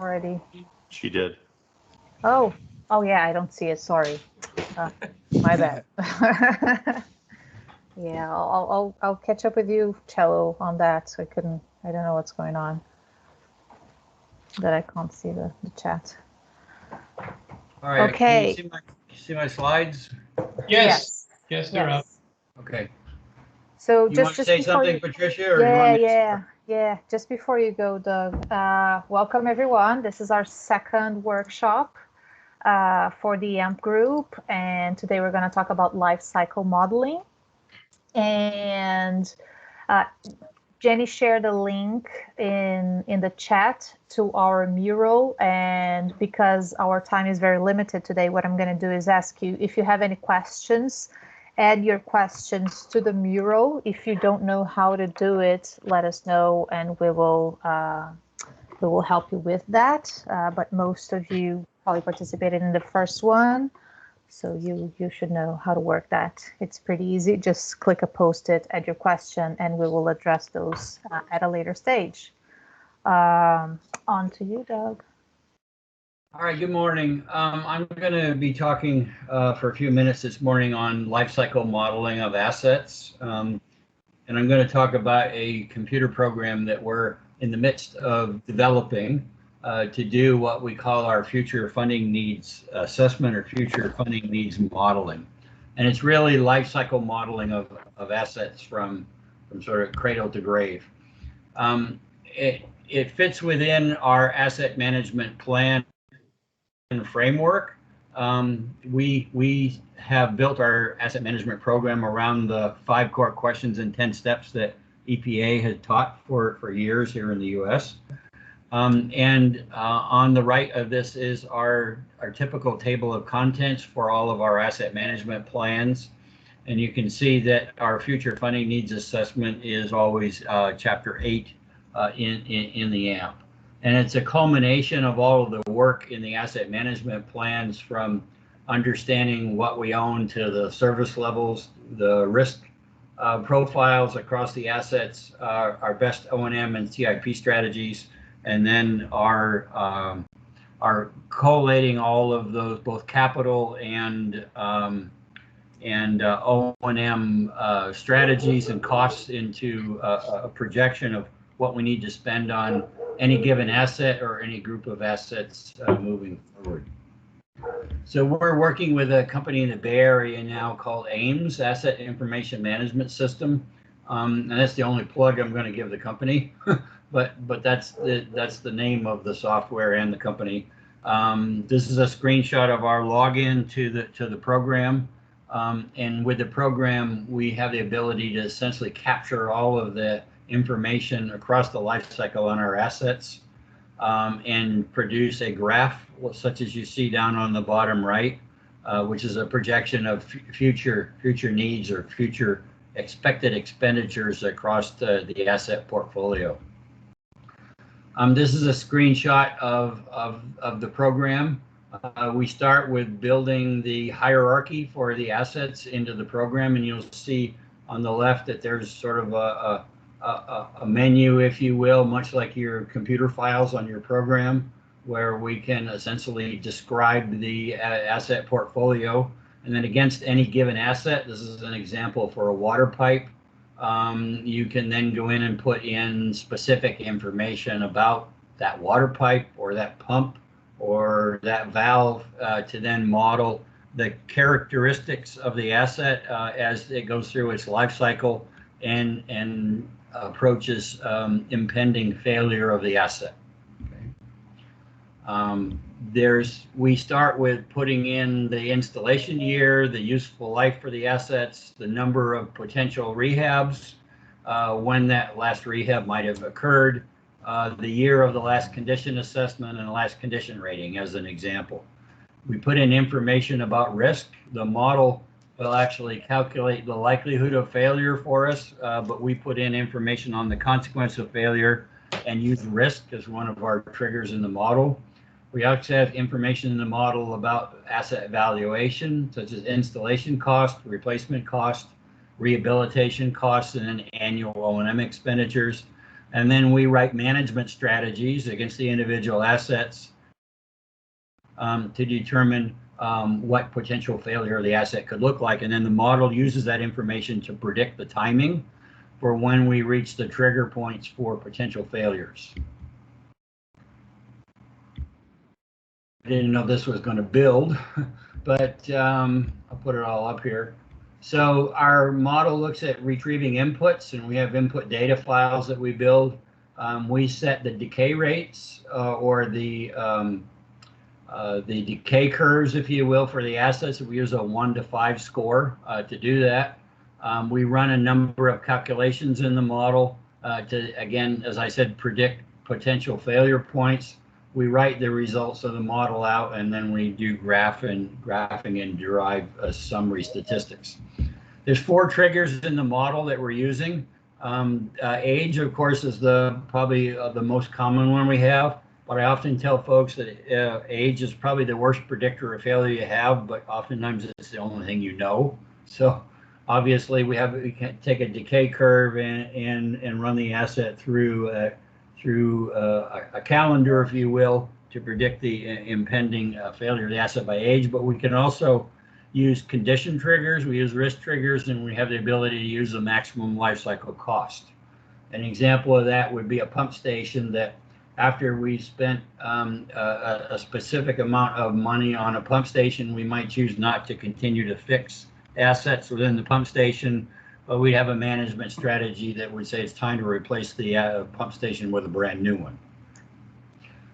already? She did. Oh, yeah, I don't see it. Sorry. My bad. Yeah, I'll catch up with you, Cello, on that. So I don't know what's going on. That I can't see the chat. All right. Okay. Can you see my slides? Yes. Yes, they're up. Okay. So You want to say something, Patricia, or you want me to yeah. Just before you go, Doug, welcome everyone. This is our second workshop for the AMP group, and today we're going to talk about life cycle modeling. And Jenny shared a link in the chat to our mural, and because our time is very limited today, what I'm going to do is ask you if you have any questions. Add your questions to the mural. If you don't know how to do it, let us know, and we will help you with that. But most of you probably participated in the first one, so you should know how to work that. It's pretty easy. Just click a post-it, add your question, and we will address those at a later stage. On to you, Doug. All right, good morning. I'm going to be talking for a few minutes this morning on life cycle modeling of assets. And I'm going to talk about a computer program that we're in the midst of developing to do what we call our future funding needs assessment or future funding needs modeling. And it's really life cycle modeling of assets from sort of cradle to grave. It fits within our asset management plan framework. We have built our asset management program around the 5 core questions and 10 steps that EPA has taught for years here in the US. On the right of this is our typical table of contents for all of our asset management plans. And you can see that our future funding needs assessment is always chapter 8 in the AMP. And it's a culmination of all of the work in the asset management plans, from understanding what we own to the service levels, the risk profiles across the assets, our best O&M and CIP strategies, and then our collating all of those, both capital and O&M strategies and costs into a projection of what we need to spend on any given asset or any group of assets moving forward. So we're working with a company in the Bay Area now called AIMS, Asset Information Management System. And that's the only plug I'm going to give the company, but that's the name of the software and the company. This is a screenshot of our login to the program. And with the program, we have the ability to essentially capture all of the information across the life cycle on our assets and produce a graph such as you see down on the bottom right, which is a projection of future needs or future expected expenditures across the asset portfolio. This is a screenshot of the program. We start with building the hierarchy for the assets into the program, and you'll see on the left that there's sort of a menu, if you will, much like your computer files on your program, where we can essentially describe the asset portfolio. And then against any given asset, this is an example for a water pipe, you can then go in and put in specific information about that water pipe or that pump or that valve to then model the characteristics of the asset as it goes through its life cycle and approaches impending failure of the asset. Okay. We start with putting in the installation year, the useful life for the assets, the number of potential rehabs, when that last rehab might have occurred, the year of the last condition assessment and the last condition rating as an example. We put in information about risk. The model will actually calculate the likelihood of failure for us, but we put in information on the consequence of failure and use risk as one of our triggers in the model. We also have information in the model about asset valuation, such as installation cost, replacement cost, rehabilitation costs, and then annual O&M expenditures. And then we write management strategies against the individual assets to determine what potential failure of the asset could look like. And then the model uses that information to predict the timing for when we reach the trigger points for potential failures. I didn't know this was going to build, but I'll put it all up here. So our model looks at retrieving inputs, and we have input data files that we build. We set the decay rates or the decay curves, if you will, for the assets. We use a 1 to 5 score to do that. We run a number of calculations in the model to, again, as I said, predict potential failure points. We write the results of the model out, and then we do graphing and derive summary statistics. There's 4 triggers in the model that we're using. Age, of course, is probably the most common one we have. But I often tell folks that age is probably the worst predictor of failure you have, but oftentimes it's the only thing you know. So obviously we can take a decay curve and run the asset through a calendar, if you will, to predict the impending failure of the asset by age. But we can also use condition triggers, we use risk triggers, and we have the ability to use the maximum life cycle cost. An example of that would be a pump station that after we spent a specific amount of money on a pump station, we might choose not to continue to fix assets within the pump station, but we have a management strategy that would say it's time to replace the pump station with a brand new one.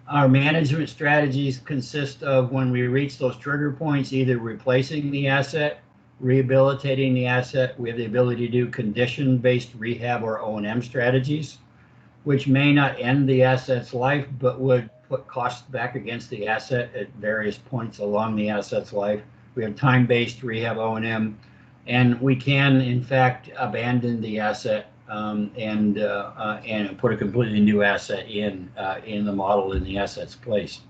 Our management strategies consist of, when we reach those trigger points, either replacing the asset, rehabilitating the asset. We have the ability to do condition-based rehab or O&M strategies, which may not end the asset's life, but would put costs back against the asset at various points along the asset's life. We have time-based rehab O&M, and we can, in fact, abandon the asset and put a completely new asset in the model in the asset's place.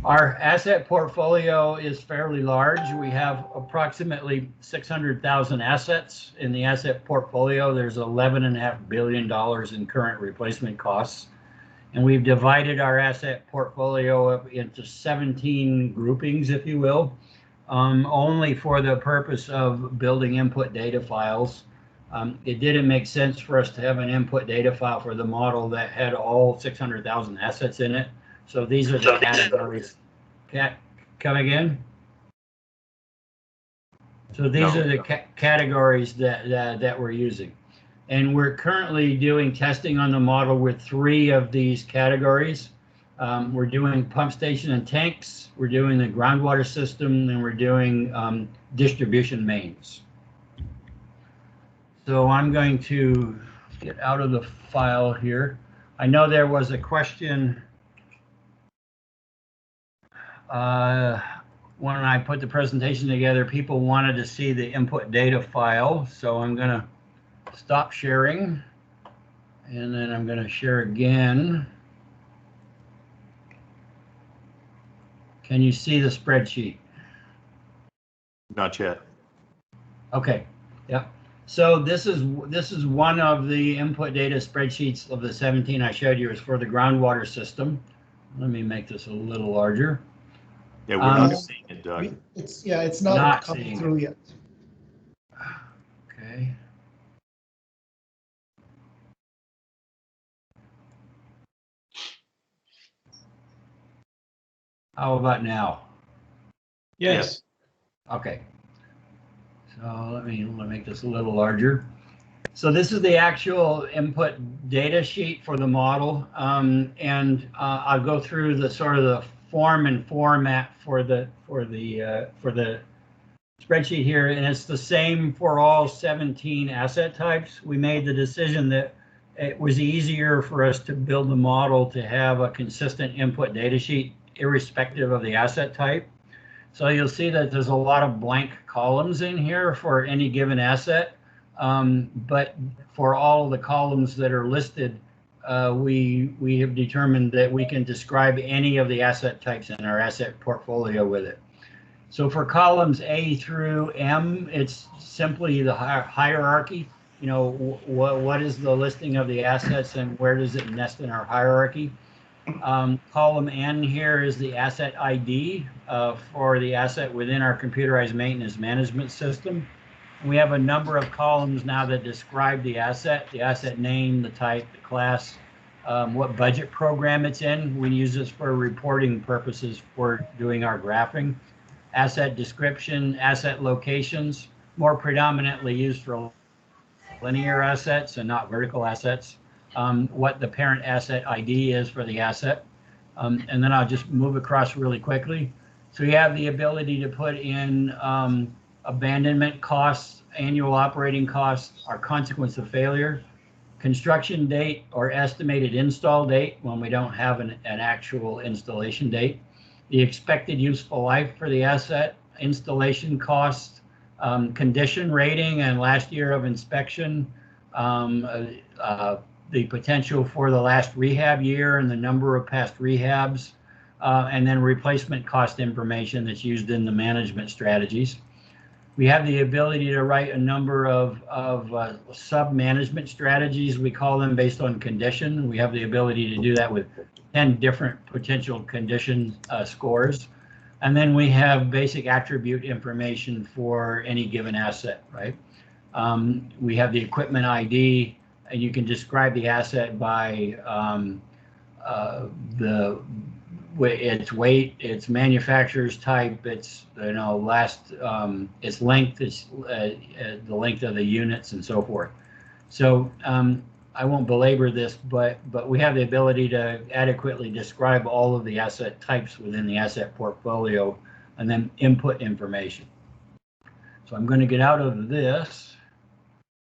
Our asset portfolio is fairly large. We have approximately 600,000 assets in the asset portfolio. There's $11.5 billion in current replacement costs. And we've divided our asset portfolio up into 17 groupings, if you will, only for the purpose of building input data files. It didn't make sense for us to have an input data file for the model that had all 600,000 assets in it. So these are the categories. Come again? So these are the categories that we're using. And we're currently doing testing on the model with 3 of these categories. We're doing pump station and tanks, we're doing the groundwater system, and we're doing distribution mains. So I'm going to get out of the file here. I know there was a question when I put the presentation together. People wanted to see the input data file, so I'm going to stop sharing, and then I'm going to share again. Can you see the spreadsheet? Not yet. Okay. Yep. So this is one of the input data spreadsheets of the 17 I showed you. Is for the groundwater system. Let me make this a little larger. Yeah, we're not seeing it, Doug. It's not coming through yet. Okay. How about now? Yes. Okay. So let me make this a little larger. So this is the actual input data sheet for the model, and I'll go through the sort of the form and format for the spreadsheet here, and it's the same for all 17 asset types. We made the decision that it was easier for us to build the model to have a consistent input data sheet irrespective of the asset type. So you'll see that there's a lot of blank columns in here for any given asset, but for all the columns that are listed, we have determined that we can describe any of the asset types in our asset portfolio with it. So for columns A through M, it's simply the hierarchy what is the listing of the assets and where does it nest in our hierarchy. Column N here is the asset ID for the asset within our computerized maintenance management system. And we have a number of columns now that describe the asset name, the type, the class, what budget program it's in. We use this for reporting purposes for doing our graphing. Asset description, asset locations, more predominantly used for linear assets and not vertical assets. What the parent asset ID is for the asset. And then I'll just move across really quickly. So you have the ability to put in abandonment costs, annual operating costs, our consequence of failure, construction date or estimated install date when we don't have an actual installation date, the expected useful life for the asset, installation costs, condition rating and last year of inspection, the potential for the last rehab year and the number of past rehabs, and then replacement cost information that's used in the management strategies. We have the ability to write a number of sub-management strategies, we call them, based on condition. We have the ability to do that with 10 different potential condition scores. And then we have basic attribute information for any given asset, right? We have the equipment ID, and you can describe the asset by its weight, its manufacturer's type, its its length, its the length of the units, and so forth. So I won't belabor this, but we have the ability to adequately describe all of the asset types within the asset portfolio, and then input information. So I'm going to get out of this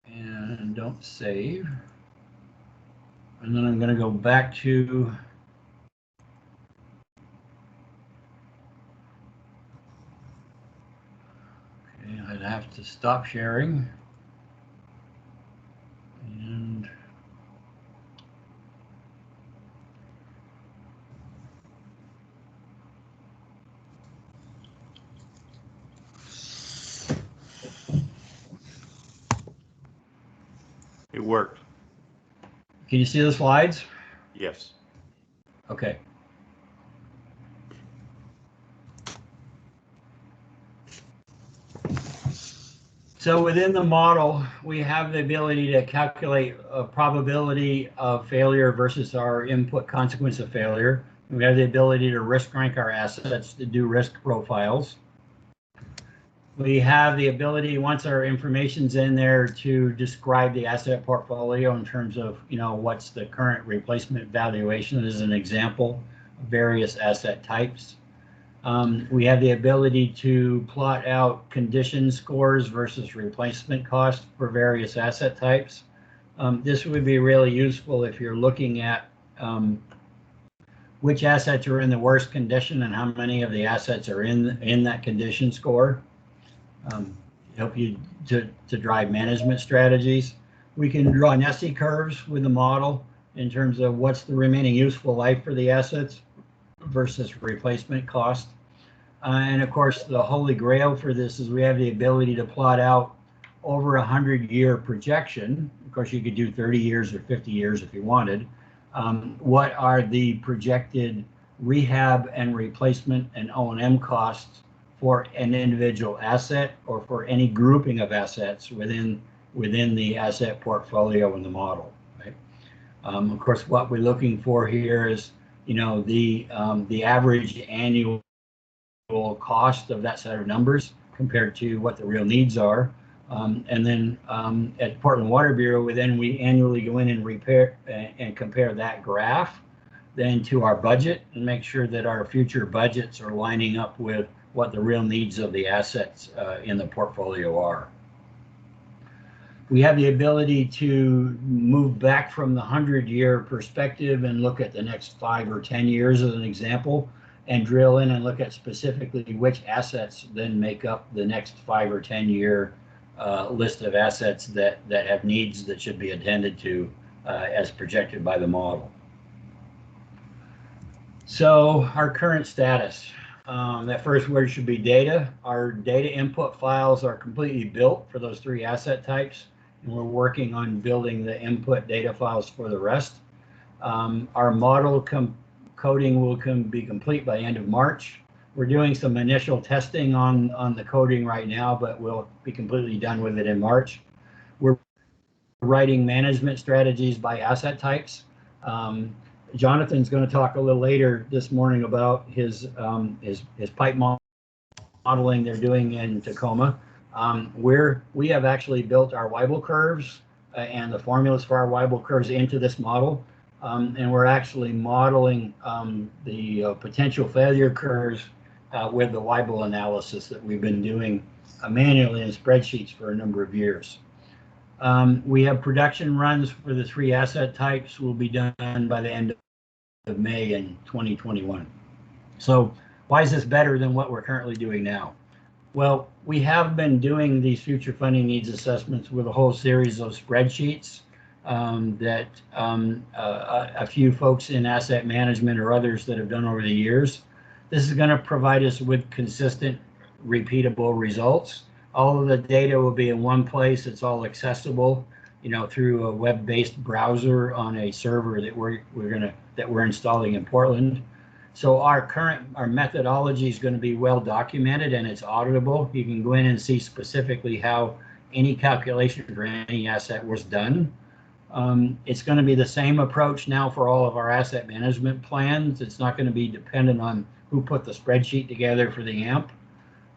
and don't save, and then I'm going to go back to I'd have to stop sharing and It worked. can you see the slides? Yes. Okay. So within the model, we have the ability to calculate a probability of failure versus our input consequence of failure. We have the ability to risk rank our assets to do risk profiles. We have the ability, once our information's in there, to describe the asset portfolio in terms of, what's the current replacement valuation as an example of various asset types. We have the ability to plot out condition scores versus replacement cost for various asset types. This would be really useful if you're looking at which assets are in the worst condition and how many of the assets are in that condition score. Help you to drive management strategies. We can draw NESI curves with the model in terms of what's the remaining useful life for the assets versus replacement cost. And of course, the holy grail for this is we have the ability to plot out over 100-year projection. Of course, you could do 30 years or 50 years if you wanted. What are the projected rehab and replacement and O&M costs for an individual asset or for any grouping of assets within the asset portfolio in the model, right? Of course, what we're looking for here is, the average annual cost of that set of numbers compared to what the real needs are. And then at Portland Water Bureau, we annually go in and repair and compare that graph then to our budget and make sure that our future budgets are lining up with what the real needs of the assets in the portfolio are. We have the ability to move back from the 100-year perspective and look at the next 5 or 10 years as an example, and drill in and look at specifically which assets then make up the next 5 or 10 year list of assets that have needs that should be attended to as projected by the model. So our current status, that first word should be data. Our data input files are completely built for those 3 asset types, and we're working on building the input data files for the rest. Our model coding will be complete by end of March. We're doing some initial testing on the coding right now, but we'll be completely done with it in March. We're writing management strategies by asset types. Jonathan's going to talk a little later this morning about his pipe modeling they're doing in Tacoma. We have actually built our Weibull curves and the formulas for our Weibull curves into this model. And we're actually modeling the potential failure curves with the Weibull analysis that we've been doing manually in spreadsheets for a number of years. We have production runs for the 3 asset types will be done by the end of May in 2021. So why is this better than what we're currently doing now? Well, we have been doing these future funding needs assessments with a whole series of spreadsheets that a few folks in asset management or others that have done over the years. This is going to provide us with consistent, repeatable results. All of the data will be in one place. It's all accessible, through a web-based browser on a server that we're installing in Portland. So our methodology is going to be well documented and it's auditable. You can go in and see specifically how any calculation for any asset was done. It's going to be the same approach now for all of our asset management plans. It's not going to be dependent on who put the spreadsheet together for the AMP.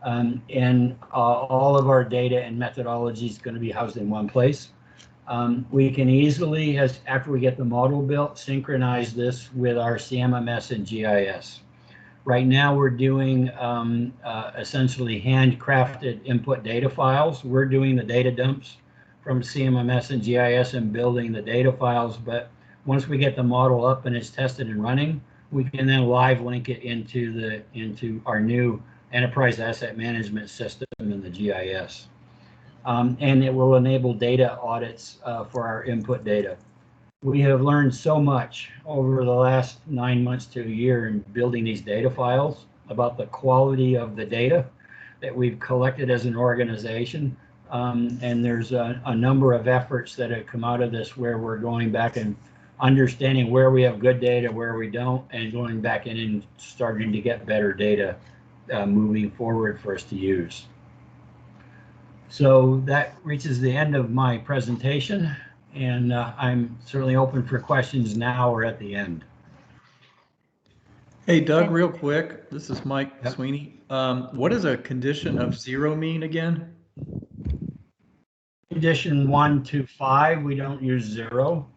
And all of our data and methodology is going to be housed in one place. We can easily, after we get the model built, synchronize this with our CMMS and GIS. Right now we're doing essentially handcrafted input data files. We're doing the data dumps from CMMS and GIS and building the data files, but once we get the model up and it's tested and running, we can then live link it into our new enterprise asset management system in the GIS. And it will enable data audits for our input data. We have learned so much over the last 9 months to a year in building these data files about the quality of the data that we've collected as an organization. And there's a number of efforts that have come out of this where we're going back and understanding where we have good data, where we don't, and going back in and starting to get better data moving forward for us to use. So that reaches the end of my presentation, and I'm certainly open for questions now or at the end. Hey, Doug, real quick, this is Mike Sweeney. What does a condition of 0 mean again? Condition 1 to 5, we don't use 0.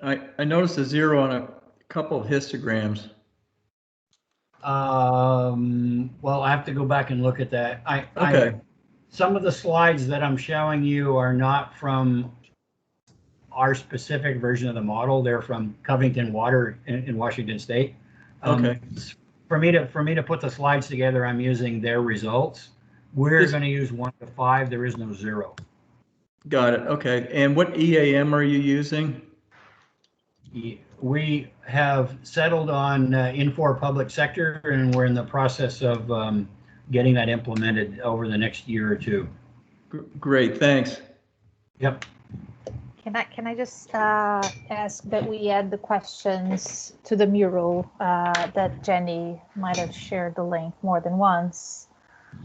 I noticed a 0 on a couple of histograms. Well, I have to go back and look at that. Okay. Some of the slides that I'm showing you are not from our specific version of the model. They're from Covington Water in Washington State. Okay. For me to put the slides together, I'm using their results. We're going to use 1 to 5. There is no 0. Got it. Okay. And what EAM are you using? We have settled on Infor Public Sector, and we're in the process of getting that implemented over the next year or 2. Great, thanks. Yep. Can I just ask that we add the questions to the mural that Jenny might have shared the link more than once?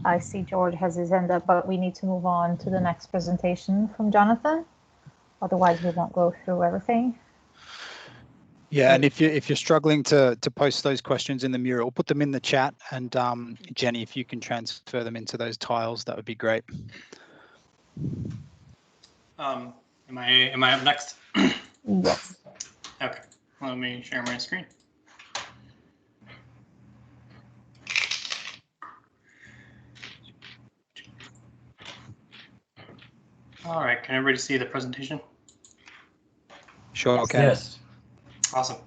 I see George has his hand up, but we need to move on to the next presentation from Jonathan. Otherwise, we won't go through everything. Yeah, and if you're struggling to post those questions in the mural, put them in the chat, and Jenny, if you can transfer them into those tiles, that would be great. Am I up next? Yes. Okay, let me share my screen. All right, can everybody see the presentation? Sure, okay. Yes. Awesome.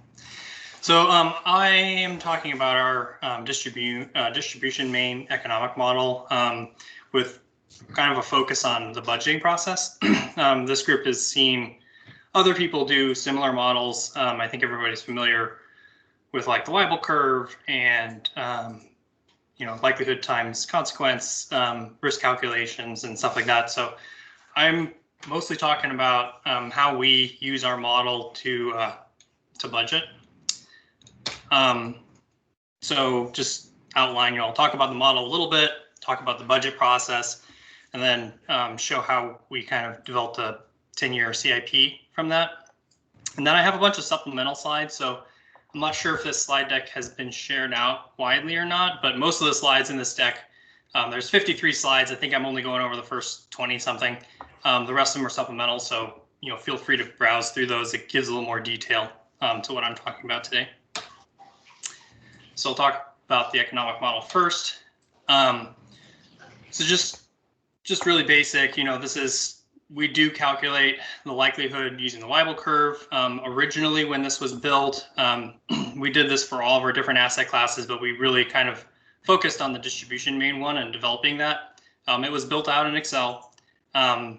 So I am talking about our distribution main economic model with kind of a focus on the budgeting process. This group has seen other people do similar models. I think everybody's familiar with like the Weibull curve and likelihood times consequence, risk calculations and stuff like that. So I'm mostly talking about how we use our model to budget. So just outline, I'll talk about the model a little bit, talk about the budget process, and then show how we kind of developed a 10-year CIP from that. And then I have a bunch of supplemental slides. So I'm not sure if this slide deck has been shared out widely or not, but most of the slides in this deck, there's 53 slides. I think I'm only going over the first 20 something. The rest of them are supplemental. So, feel free to browse through those. It gives a little more detail to what I'm talking about today. So I'll talk about the economic model first. So just really basic, we do calculate the likelihood using the Weibull curve. Originally, when this was built, we did this for all of our different asset classes, but we really kind of focused on the distribution main one and developing that. It was built out in Excel, and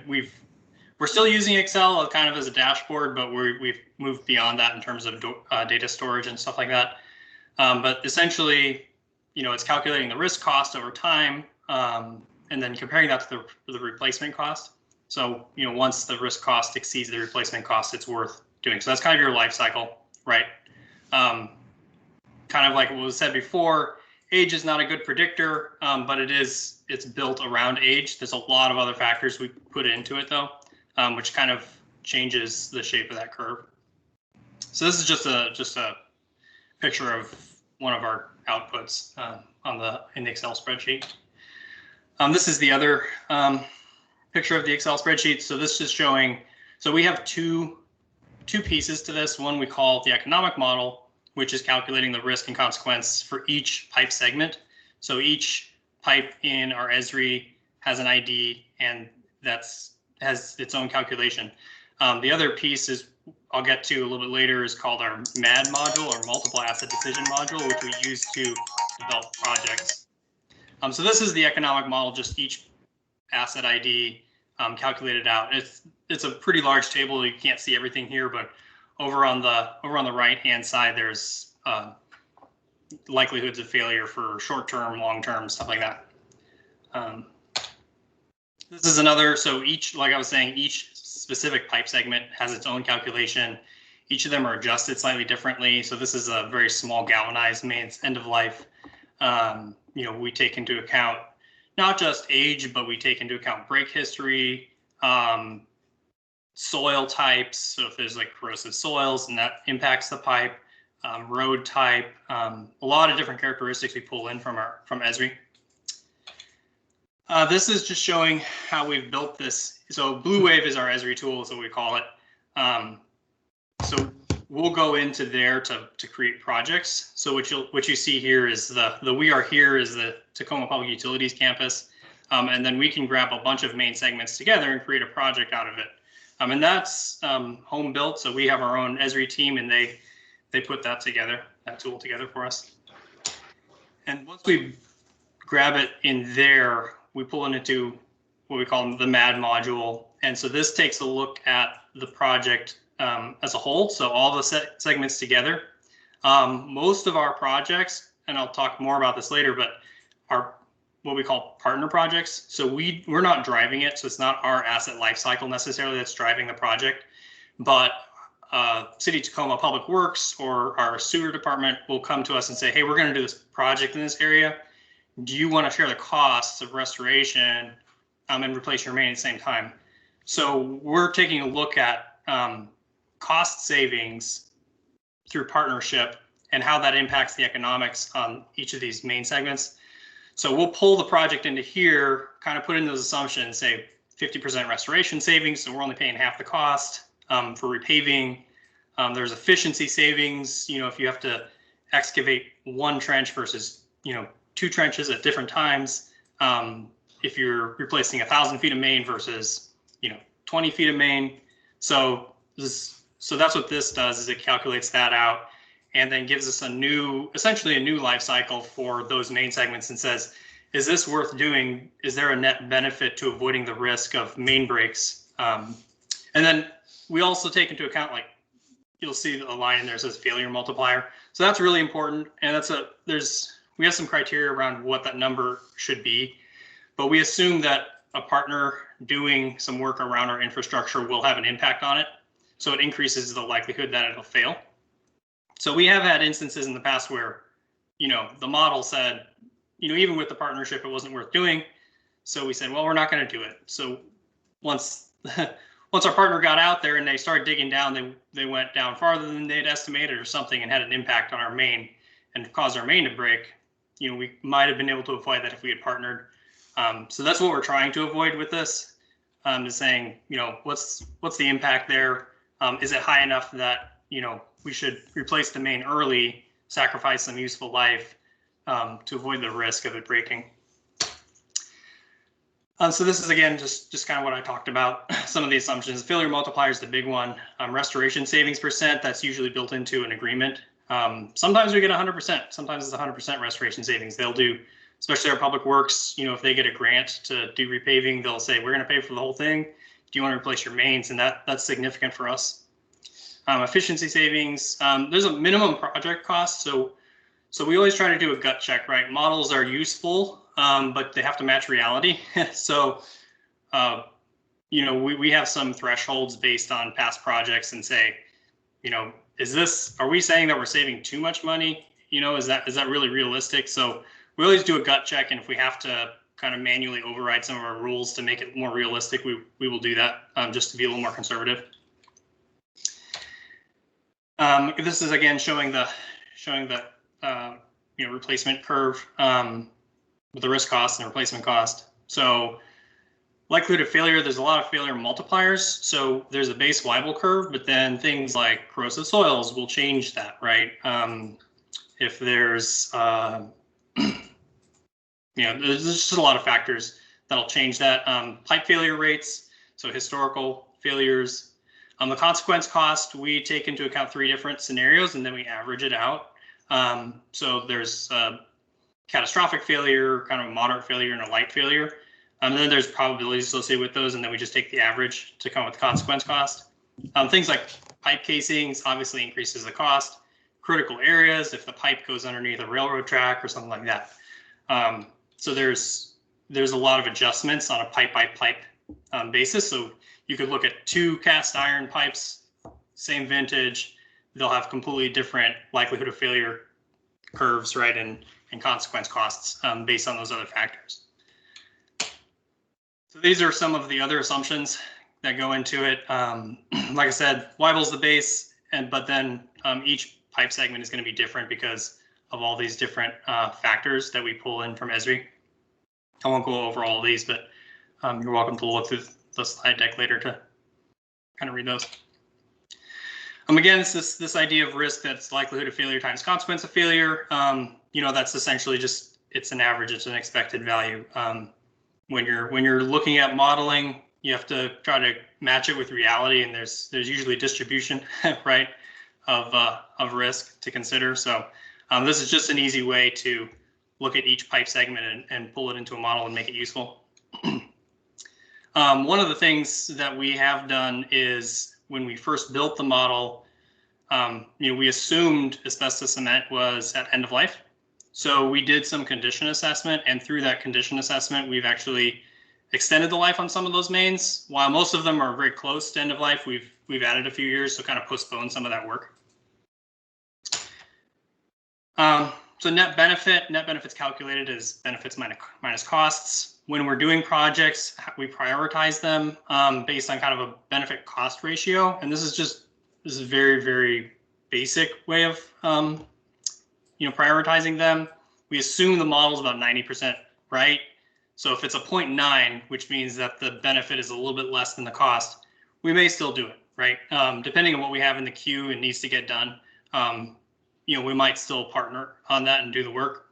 we're still using Excel kind of as a dashboard, but we've moved beyond that in terms of data storage and stuff like that. But essentially, it's calculating the risk cost over time, and then comparing that to the replacement cost. So, once the risk cost exceeds the replacement cost, it's worth doing. So that's kind of your life cycle, right? Kind of like what was said before, age is not a good predictor, but it's built around age. There's a lot of other factors we put into it though, which kind of changes the shape of that curve. So this is just a picture of one of our outputs in the Excel spreadsheet. This is the other picture of the Excel spreadsheet. So this is showing, so we have two pieces to this. One we call the economic model, which is calculating the risk and consequence for each pipe segment. So each pipe in our Esri has an ID, and has its own calculation. The other piece is, I'll get to a little bit later, is called our MAD module, or multiple asset decision module, which we use to develop projects. So this is the economic model, just each asset ID calculated out. It's a pretty large table. You can't see everything here, but over on the right hand side, there's likelihoods of failure for short term, long term, stuff like that. This is another, so like I was saying, each specific pipe segment has its own calculation. Each of them are adjusted slightly differently. So this is a very small galvanized mains end of life. We take into account not just age, but we take into account break history, soil types. So if there's like corrosive soils, and that impacts the pipe, road type, a lot of different characteristics we pull in from Esri. This is just showing how we've built this. So Blue Wave is our Esri tool, is what we call it. So we'll go into there to create projects. So what you see here is the We Are Here is the Tacoma Public Utilities campus. And then we can grab a bunch of main segments together and create a project out of it. And that's home built. So we have our own Esri team, and they put that tool together for us. And once we grab it in there, we pull it into what we call the MAD module. And so this takes a look at the project as a whole, so all the segments together. Most of our projects, and I'll talk more about this later, but are what we call partner projects. So we're not driving it, so it's not our asset lifecycle necessarily that's driving the project, but City Tacoma Public Works or our sewer department will come to us and say, hey, we're going to do this project in this area. Do you want to share the costs of restoration and replace your main at the same time? So we're taking a look at cost savings through partnership and how that impacts the economics on each of these main segments. So we'll pull the project into here, kind of put in those assumptions, say 50% restoration savings, so we're only paying half the cost. For repaving, there's efficiency savings, if you have to excavate one trench versus, 2 trenches at different times. If you're replacing 1,000 feet of main versus, 20 feet of main. So that's what this does, is it calculates that out and then gives us essentially a new life cycle for those main segments and says, is this worth doing? Is there a net benefit to avoiding the risk of main breaks? And then we also take into account, like you'll see a line in there that says failure multiplier. So that's really important. And we have some criteria around what that number should be, but we assume that a partner doing some work around our infrastructure will have an impact on it. So it increases the likelihood that it'll fail. So we have had instances in the past where, the model said, even with the partnership, it wasn't worth doing. So we said, well, we're not going to do it. So once our partner got out there and they started digging down, they went down farther than they'd estimated or something and had an impact on our main and caused our main to break. We might have been able to avoid that if we had partnered. So that's what we're trying to avoid with this, is saying, what's the impact there? Is it high enough that, we should replace the main early, sacrifice some useful life to avoid the risk of it breaking. So this is, again, just kind of what I talked about. Some of the assumptions. Failure multiplier is the big one. Restoration savings %, that's usually built into an agreement. Sometimes we get 100%. Sometimes it's 100% restoration savings. They'll do, especially our public works, if they get a grant to do repaving, they'll say, we're going to pay for the whole thing. Do you want to replace your mains? And that's significant for us. Efficiency savings, there's a minimum project cost. So we always try to do a gut check, right? Models are useful, but they have to match reality. So, we have some thresholds based on past projects and say, are we saying that we're saving too much money? Is that really realistic? So we always do a gut check. And if we have to kind of manually override some of our rules to make it more realistic, we will do that just to be a little more conservative. This is again showing the replacement curve with the risk cost and replacement cost. So likelihood of failure, there's a lot of failure multipliers. So there's a base Weibull curve, but then things like corrosive soils will change that, right? If there's there's just a lot of factors that'll change that. Pipe failure rates, so historical failures. The consequence cost, we take into account 3 different scenarios and then we average it out. So there's catastrophic failure, kind of a moderate failure, and a light failure. And then there's probabilities associated with those, and then we just take the average to come with the consequence cost. Things like pipe casings obviously increases the cost. Critical areas, if the pipe goes underneath a railroad track or something like that. So there's a lot of adjustments on a pipe by pipe basis. So you could look at 2 cast iron pipes, same vintage, they'll have completely different likelihood of failure curves, right, and consequence costs based on those other factors. So these are some of the other assumptions that go into it. Like I said, Weibel's the base, but then each pipe segment is going to be different because of all these different factors that we pull in from Esri. I won't go over all of these, but you're welcome to look through the slide deck later to kind of read those. Again, it's this idea of risk that's likelihood of failure times consequence of failure. That's essentially just, it's an average, it's an expected value. When you're looking at modeling, you have to try to match it with reality, and there's usually distribution, right, of risk to consider. So this is just an easy way to look at each pipe segment and pull it into a model and make it useful. One of the things that we have done is when we first built the model, we assumed asbestos cement was at end of life. So we did some condition assessment, and through that condition assessment, we've actually extended the life on some of those mains. While most of them are very close to end of life, we've added a few years to kind of postpone some of that work. So net benefits calculated as benefits minus costs. When we're doing projects, we prioritize them based on kind of a benefit cost ratio. And this is a very, very basic way of prioritizing them. We assume the model is about 90% right. So if it's a 0.9, which means that the benefit is a little bit less than the cost, we may still do it, right? Depending on what we have in the queue and needs to get done, we might still partner on that and do the work.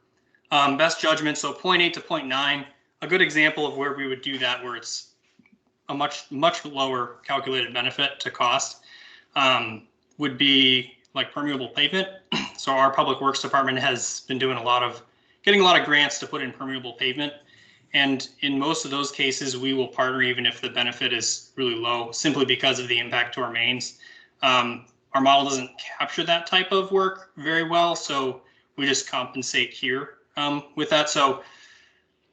Best judgment, so 0.8 to 0.9. A good example of where we would do that, where it's a much lower calculated benefit to cost, would be like permeable pavement. So our public works department has been doing getting a lot of grants to put in permeable pavement. And in most of those cases, we will partner even if the benefit is really low, simply because of the impact to our mains. Our model doesn't capture that type of work very well, so we just compensate here with that. So,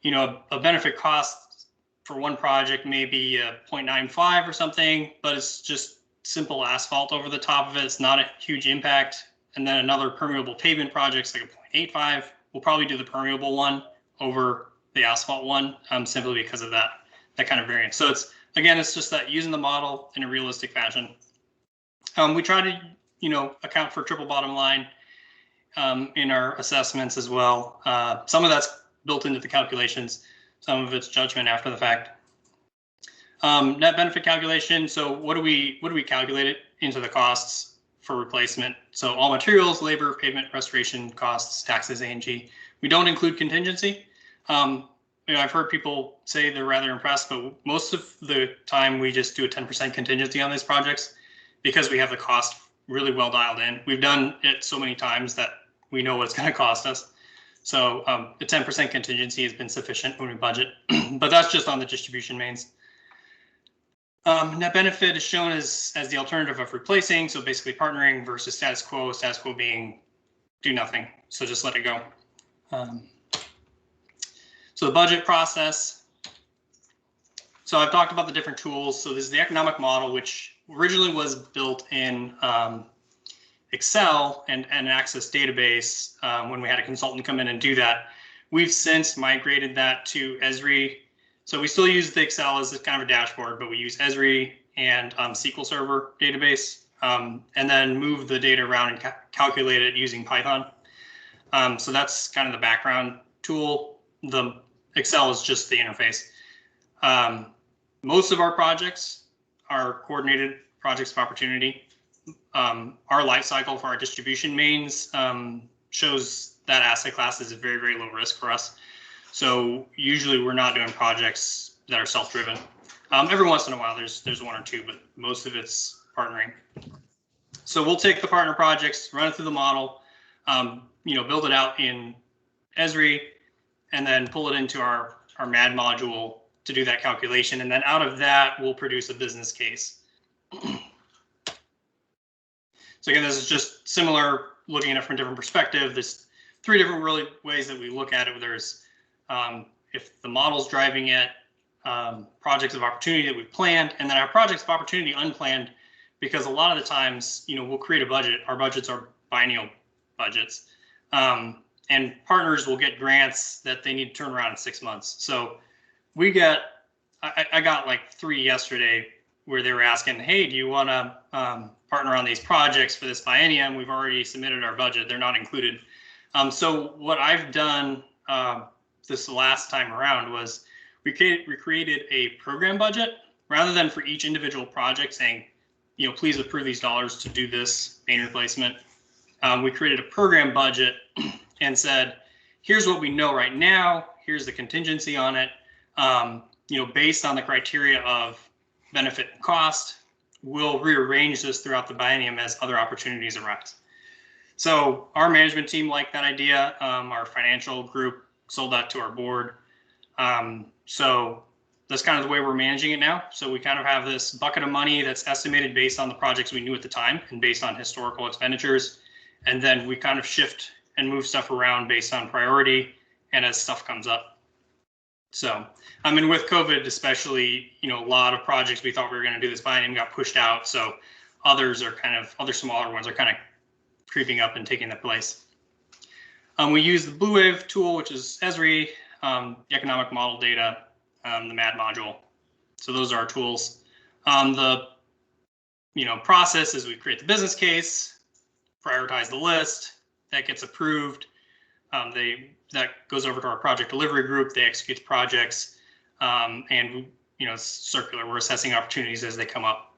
a benefit cost for one project maybe a 0.95 or something, but it's just simple asphalt over the top of it. It's not a huge impact. And then another permeable pavement project's like a 0.85. We'll probably do the permeable one over the asphalt one, simply because of that kind of variance. So it's, again, it's just that using the model in a realistic fashion. We try to, account for triple bottom line in our assessments as well. Some of that's built into the calculations. Some of it's judgment after the fact. Net benefit calculation. So what do we calculate it into the costs for replacement? So all materials, labor, pavement, restoration costs, taxes, A&G. We don't include contingency. I've heard people say they're rather impressed, but most of the time we just do a 10% contingency on these projects because we have the cost really well dialed in. We've done it so many times that we know what it's going to cost us. So the 10% contingency has been sufficient when we budget, but that's just on the distribution mains. Net benefit is shown as the alternative of replacing. So basically partnering versus status quo being do nothing. So just let it go. So the budget process. So I've talked about the different tools. So this is the economic model, which originally was built in Excel and an Access database when we had a consultant come in and do that. We've since migrated that to Esri. So we still use the Excel as kind of a dashboard, but we use Esri and SQL Server database, and then move the data around and calculate it using Python. So that's kind of the background tool. The Excel is just the interface. Most of our projects are coordinated projects of opportunity. Our life cycle for our distribution mains shows that asset class is a very, very low risk for us. So usually we're not doing projects that are self-driven. Every once in a while there's one or two, but most of it's partnering. So we'll take the partner projects, run it through the model, build it out in Esri, and then pull it into our MAD module to do that calculation. And then out of that, we'll produce a business case. So again, this is just similar, looking at it from a different perspective. There's three different really ways that we look at it. There's if the model's driving it, projects of opportunity that we've planned, and then our projects of opportunity unplanned, because a lot of the times, we'll create a budget. Our budgets are biennial budgets. And partners will get grants that they need to turn around in 6 months. So we got, I got like 3 yesterday where they were asking, hey, do you want to partner on these projects for this biennium? We've already submitted our budget. They're not included. So what I've done this last time around was we created a program budget rather than for each individual project saying, please approve these dollars to do this main replacement. We created a program budget and said, here's what we know right now. Here's the contingency on it. Based on the criteria of benefit and cost, we'll rearrange this throughout the biennium as other opportunities arise. So our management team liked that idea. Our financial group sold that to our board. So that's kind of the way we're managing it now. So we kind of have this bucket of money that's estimated based on the projects we knew at the time and based on historical expenditures. And then we kind of shift and move stuff around based on priority and as stuff comes up. So, with COVID especially, a lot of projects we thought we were going to do this biennium got pushed out. So other smaller ones are kind of creeping up and taking that place. We use the Blue Wave tool, which is Esri, the economic model data, the MAD module. So those are our tools. The process is we create the business case, prioritize the list, that gets approved. That goes over to our project delivery group. They execute the projects, and it's circular. We're assessing opportunities as they come up.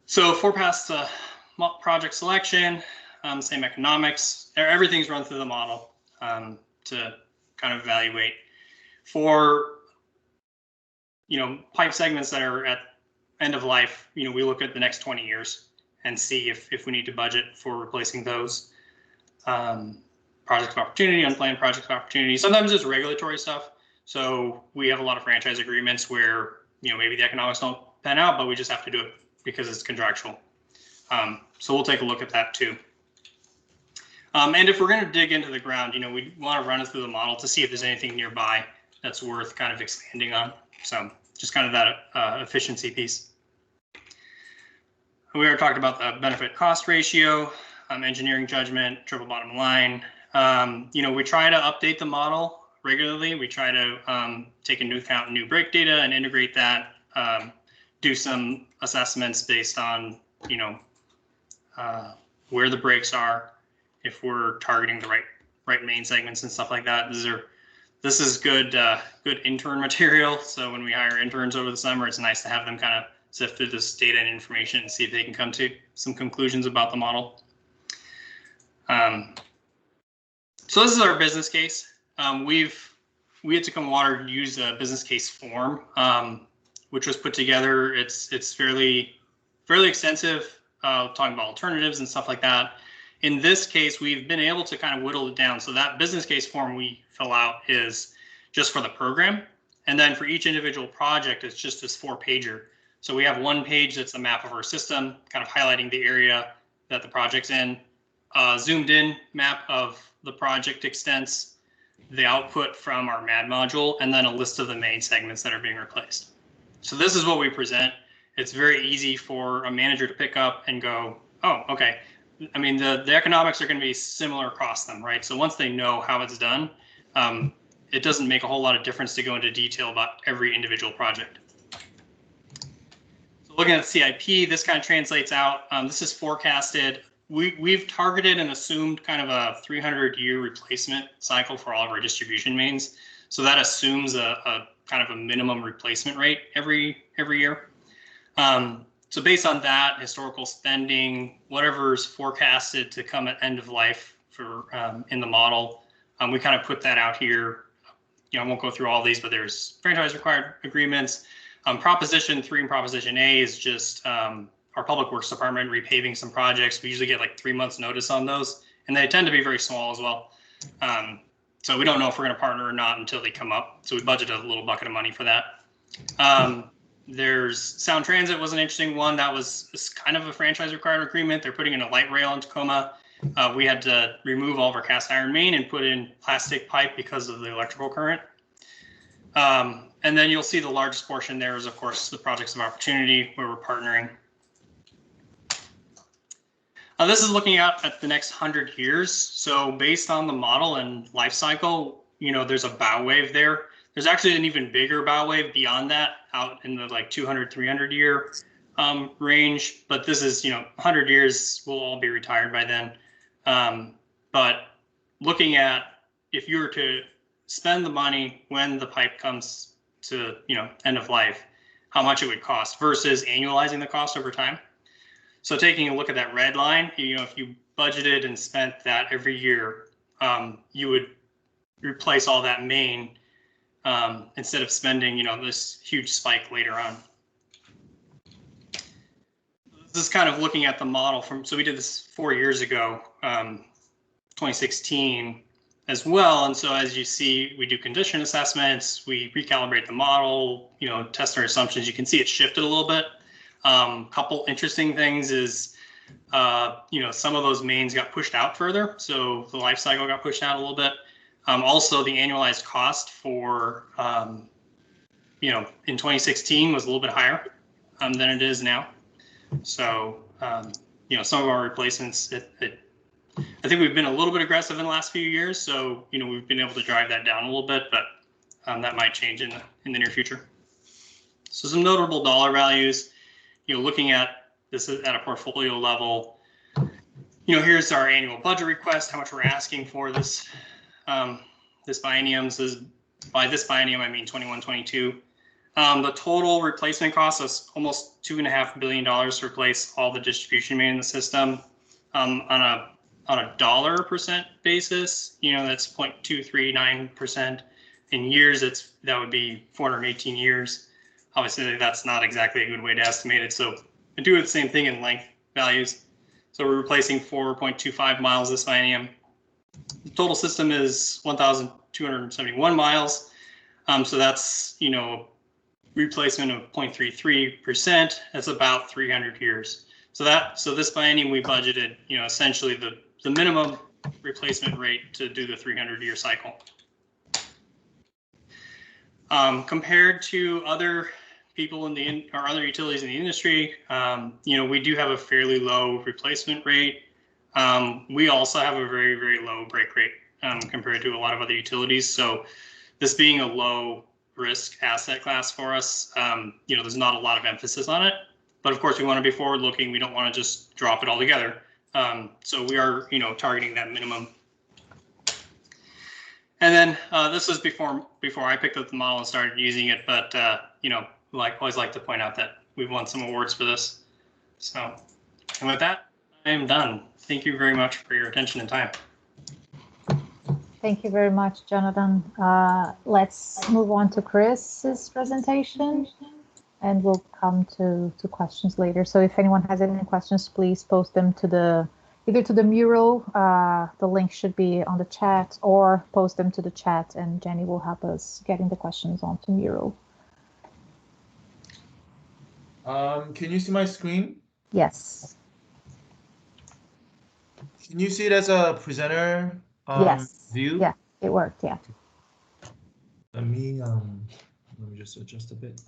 So for past project selection, same economics. Everything's run through the model to kind of evaluate. For pipe segments that are at end of life, we look at the next 20 years and see if we need to budget for replacing those. Projects of opportunity, unplanned projects of opportunity. Sometimes it's regulatory stuff. So we have a lot of franchise agreements where maybe the economics don't pan out, but we just have to do it because it's contractual. So we'll take a look at that too. And if we're going to dig into the ground, we want to run it through the model to see if there's anything nearby that's worth kind of expanding on. So just kind of that efficiency piece. We already talked about the benefit cost ratio, engineering judgment, triple bottom line. We try to update the model regularly. We try to take into account new break data and integrate that, do some assessments based on, where the breaks are, if we're targeting the right main segments and stuff like that. This is good intern material. So when we hire interns over the summer, it's nice to have them kind of sift through this data and information and see if they can come to some conclusions about the model. So this is our business case. We at Tacoma Water use a business case form, which was put together. It's fairly extensive, talking about alternatives and stuff like that. In this case, we've been able to kind of whittle it down. So that business case form we fill out is just for the program. And then for each individual project, it's just this 4-pager. So we have one page that's a map of our system, kind of highlighting the area that the project's in, zoomed in map of the project extents, the output from our MAD module, and then a list of the main segments that are being replaced. So this is what we present. It's very easy for a manager to pick up and go, oh, okay. I mean, the economics are going to be similar across them, right? So once they know how it's done, it doesn't make a whole lot of difference to go into detail about every individual project. So looking at CIP, this kind of translates out. This is forecasted. We've targeted and assumed kind of a 300-year replacement cycle for all of our distribution mains. So that assumes a kind of a minimum replacement rate every year. So based on that, historical spending, whatever's forecasted to come at end of life for in the model, we kind of put that out here. I won't go through all these, but there's franchise required agreements. Proposition 3 and Proposition A is just our public works department repaving some projects. We usually get like 3 months notice on those, and they tend to be very small as well. So we don't know if we're going to partner or not until they come up. So we budgeted a little bucket of money for that. There's Sound Transit was an interesting one. That was kind of a franchise required agreement. They're putting in a light rail in Tacoma. We had to remove all of our cast iron main and put in plastic pipe because of the electrical current. And then you'll see the largest portion there is, of course, the projects of opportunity where we're partnering. This is looking out at the next 100 years. So based on the model and life cycle, there's a bow wave there. There's actually an even bigger bow wave beyond that out in the like 200, 300 year range. But this is, 100 years, we'll all be retired by then. But looking at if you were to spend the money when the pipe comes to, end of life, how much it would cost versus annualizing the cost over time. So taking a look at that red line, if you budgeted and spent that every year, you would replace all that main instead of spending, this huge spike later on. This is kind of looking at the model so we did this 4 years ago, 2016 as well. And so as you see, we do condition assessments, we recalibrate the model, test our assumptions. You can see it shifted a little bit. Couple interesting things is, some of those mains got pushed out further. So the life cycle got pushed out a little bit. Also, the annualized cost for, in 2016 was a little bit higher than it is now. So, some of our replacements, I think we've been a little bit aggressive in the last few years. So, we've been able to drive that down a little bit, but that might change in the near future. So some notable dollar values, looking at this at a portfolio level, here's our annual budget request, how much we're asking for this this biennium. So by this biennium, I mean 21-22. The total replacement cost is almost $2.5 billion to replace all the distribution main in the system. On a dollar percent basis, that's 0.239%. In years, that would be 418 years. Obviously, that's not exactly a good way to estimate it. So I do the same thing in length values. So we're replacing 4.25 miles this biennium. The total system is 1,271 miles. So that's, replacement of 0.33%. That's about 300 years. So this biennium we budgeted, essentially the minimum replacement rate to do the 300-year cycle. Compared to other people or other utilities in the industry, we do have a fairly low replacement rate. We also have a very, very low break rate compared to a lot of other utilities. So this being a low risk asset class for us, there's not a lot of emphasis on it. But of course, we want to be forward looking. We don't want to just drop it all together. So we are, targeting that minimum. And then this was before I picked up the model and started using it. But, always like to point out that we've won some awards for this. So, and with that, I am done. Thank you very much for your attention and time. Thank you very much, Jonathan. Let's move on to Chris's presentation, and we'll come to questions later. So if anyone has any questions, please post them to either to the mural, the link should be on the chat, or post them to the chat, and Jenny will help us getting the questions onto mural. Can you see my screen? Yes. Can you see it as a presenter Yes. view? Yeah, it worked. Yeah. Let me just adjust a bit.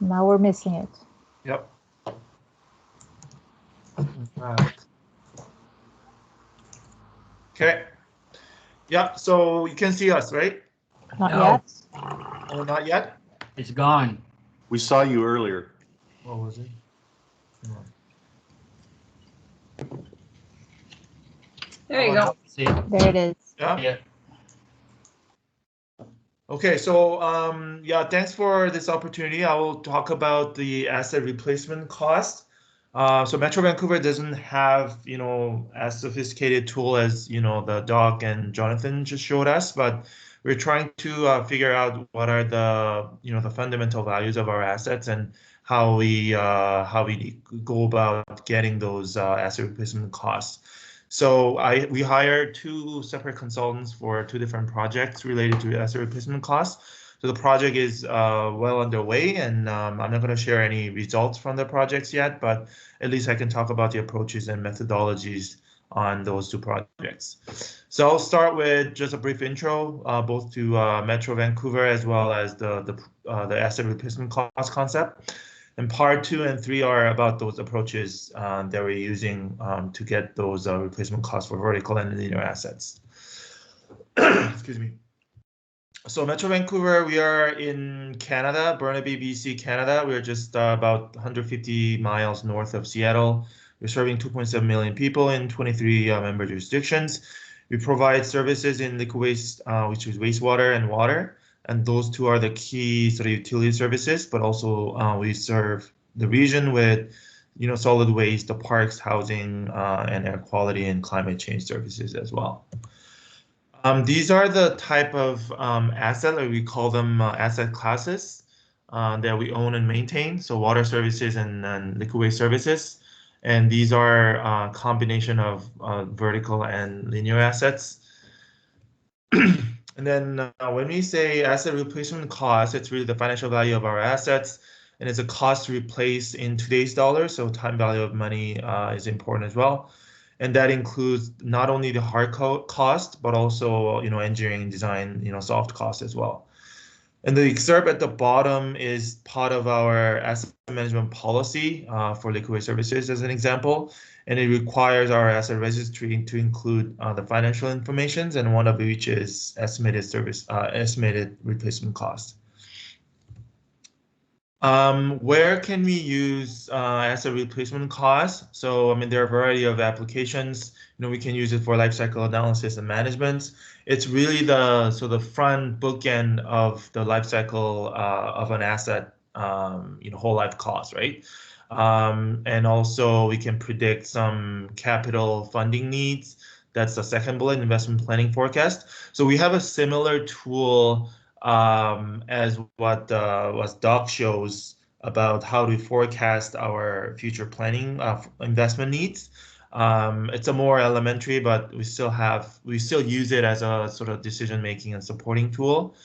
Now we're missing it. Yep. Right. Okay. Yeah, so you can see us, right? Not No. yet. Oh, not yet? It's gone. We saw you earlier. What was it? There you go. See? There it is. Yeah. Yeah. Okay, so yeah, thanks for this opportunity. I will talk about the asset replacement cost. So Metro Vancouver doesn't have, as sophisticated tool as, the Doc and Jonathan just showed us, but we're trying to figure out what are the, the fundamental values of our assets and how we go about getting those asset replacement costs. So we hired 2 separate consultants for 2 different projects related to asset replacement costs. So the project is well underway, and I'm not going to share any results from the projects yet, but at least I can talk about the approaches and methodologies on those 2 projects. So I'll start with just a brief intro, both to Metro Vancouver as well as the asset replacement cost concept. And part 2 and 3 are about those approaches that we're using to get those replacement costs for vertical and linear assets. Excuse me. So Metro Vancouver, we are in Canada, Burnaby, BC, Canada. We're just about 150 miles north of Seattle. We're serving 2.7 million people in 23 member jurisdictions. We provide services in liquid waste, which is wastewater and water. And those 2 are the key sort of utility services, but also we serve the region with, solid waste, the parks, housing, and air quality and climate change services as well. These are the type of asset, or we call them asset classes that we own and maintain. So water services and liquid waste services. And these are a combination of vertical and linear assets. And then when we say asset replacement cost, it's really the financial value of our assets, and it's a cost to replace in today's dollars. So time value of money is important as well. And that includes not only the hard cost, but also, engineering, design, soft costs as well. And the excerpt at the bottom is part of our asset management policy for liquid waste services, as an example. And it requires our asset registry to include the financial information, and one of which is estimated replacement cost. Where can we use asset replacement costs? So, there are a variety of applications. We can use it for life cycle analysis and management. It's really the front bookend of the life cycle of an asset, whole life cost, right? And also we can predict some capital funding needs. That's the second bullet, investment planning forecast. So we have a similar tool as what Doc shows about how to forecast our future planning of investment needs. It's a more elementary, but we still use it as a sort of decision-making and supporting tool.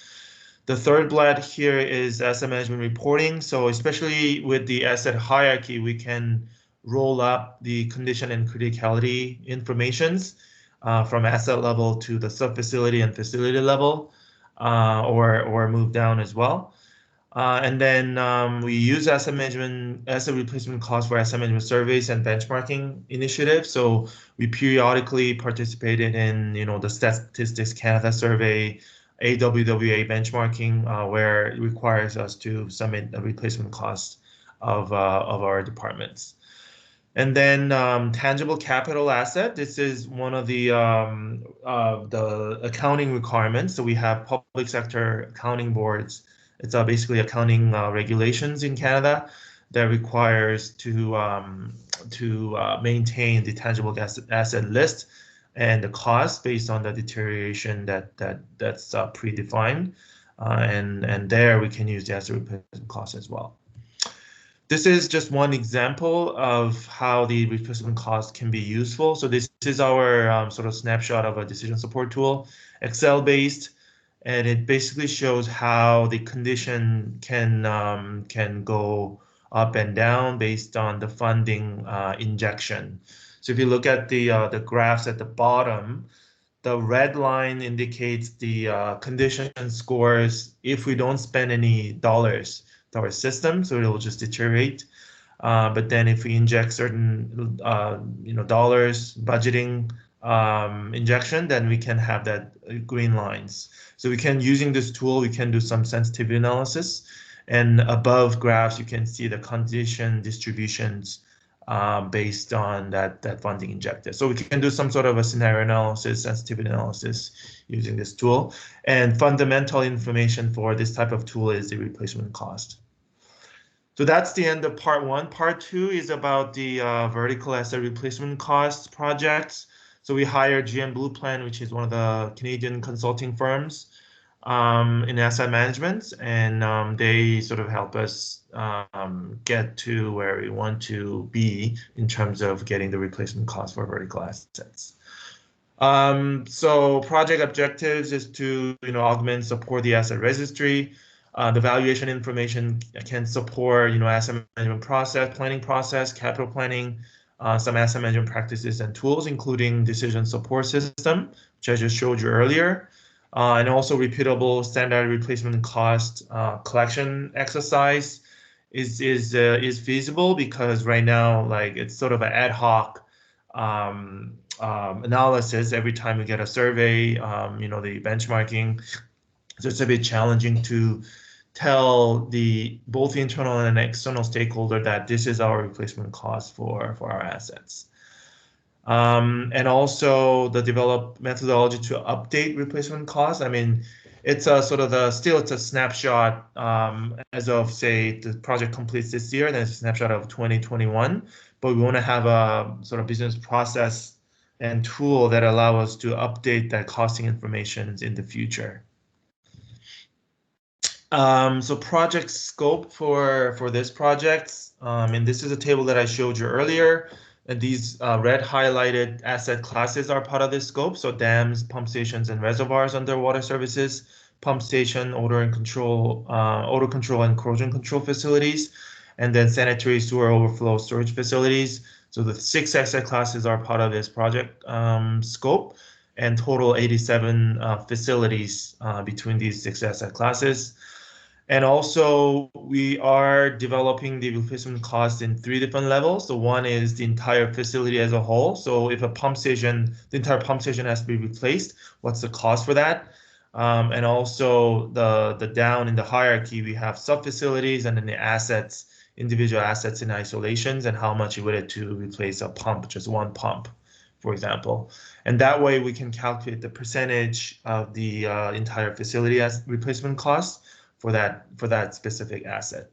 The third bullet here is asset management reporting. So especially with the asset hierarchy, we can roll up the condition and criticality informations from asset level to the sub-facility and facility level, or move down as well. And then we use asset replacement cost for asset management surveys and benchmarking initiatives. So we periodically participated in, the Statistics Canada survey, AWWA benchmarking, where it requires us to submit a replacement cost of our departments. And then tangible capital asset. This is one of the accounting requirements. So we have public sector accounting boards. It's basically accounting regulations in Canada that requires to maintain the tangible asset list and the cost based on the deterioration that's predefined, and there we can use the asset replacement cost as well. This is just one example of how the replacement cost can be useful. So this is our sort of snapshot of a decision support tool, Excel based, and it basically shows how the condition can go up and down based on the funding injection. So if you look at the graphs at the bottom, the red line indicates the condition scores if we don't spend any dollars to our system, so it will just deteriorate. But then if we inject certain dollars budgeting injection, then we can have that green lines. So we can, using this tool, we can do some sensitivity analysis, and above graphs you can see the condition distributions based on that funding injected. So we can do some sort of a scenario analysis, sensitivity analysis using this tool. And fundamental information for this type of tool is the replacement cost. So that's the end of part one. Part two is about the vertical asset replacement cost projects. So we hired GM Blue Plan, which is one of the Canadian consulting firms in asset management, and they sort of help us get to where we want to be in terms of getting the replacement cost for vertical assets. So project objectives is to augment, support the asset registry. The valuation information can support asset management process, planning process, capital planning, some asset management practices and tools, including decision support system, which I just showed you earlier, and also repeatable standard replacement cost collection exercise is feasible, because right now, like, it's sort of an ad hoc analysis every time we get a survey, the benchmarking. So it's a bit challenging to tell both the internal and external stakeholder that this is our replacement cost for our assets. And also the developed methodology to update replacement costs. I mean, it's a sort of still it's a snapshot as of, say, the project completes this year, then it's a snapshot of 2021, but we want to have a sort of business process and tool that allow us to update that costing information in the future. So project scope for this project, and this is a table that I showed you earlier. And these red highlighted asset classes are part of this scope. So dams, pump stations, and reservoirs under water services, pump station, odor control and corrosion control facilities, and then sanitary sewer overflow storage facilities. So the 6 asset classes are part of this project scope, and total 87 facilities between these 6 asset classes. And also, we are developing the replacement cost in 3 different levels. So one is the entire facility as a whole. So if the entire pump station has to be replaced, what's the cost for that? And also the down in the hierarchy, we have sub-facilities and then the assets, individual assets in isolations, and how much it would to replace a pump, just one pump, for example. And that way we can calculate the percentage of the entire facility as replacement cost for that specific asset.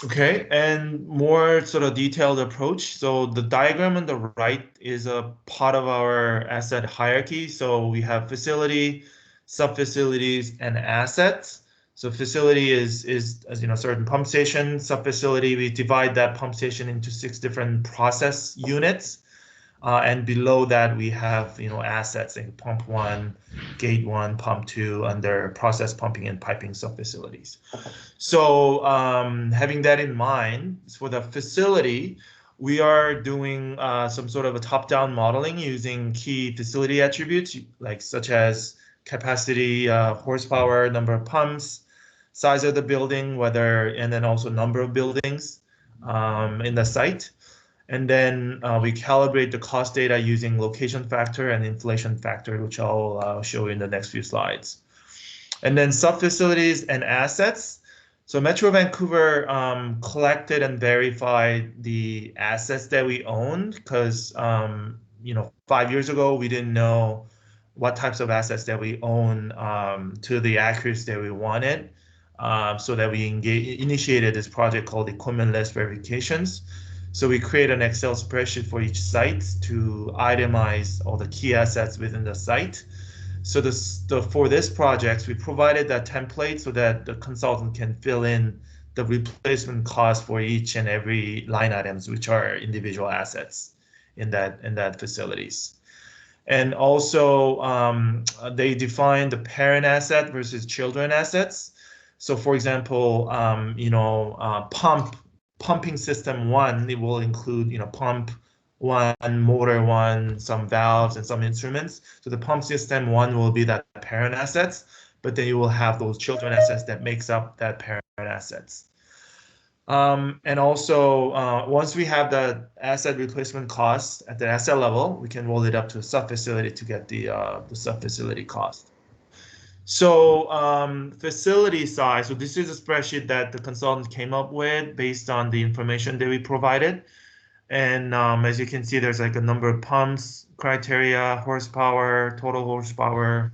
Okay, and more sort of detailed approach. So the diagram on the right is a part of our asset hierarchy. So we have facility, sub-facilities, and assets. So facility is as certain pump station. Sub-facility, we divide that pump station into 6 different process units. And below that, we have, assets in pump 1, gate 1, pump 2 under process pumping and piping sub-facilities. So having that in mind, for the facility, we are doing some sort of a top-down modeling using key facility attributes, such as capacity, horsepower, number of pumps, size of the building, and then also number of buildings in the site. And then we calibrate the cost data using location factor and inflation factor, which I'll show in the next few slides. And then sub-facilities and assets. So Metro Vancouver collected and verified the assets that we owned because, 5 years ago, we didn't know what types of assets that we own to the accuracy that we wanted. So that we initiated this project called equipment list verifications. So we create an Excel spreadsheet for each site to itemize all the key assets within the site. So for this project, we provided that template so that the consultant can fill in the replacement cost for each and every line items, which are individual assets in that facilities. And also, they define the parent asset versus children assets. So, for example, pumping system 1, it will include, pump 1, motor 1, some valves and some instruments. So the pump system 1 will be that parent assets, but then you will have those children assets that makes up that parent assets. And also, once we have the asset replacement cost at the asset level, we can roll it up to a sub-facility to get the sub-facility cost. So facility size, so this is a spreadsheet that the consultant came up with based on the information that we provided. And as you can see, there's like a number of pumps, criteria, horsepower, total horsepower,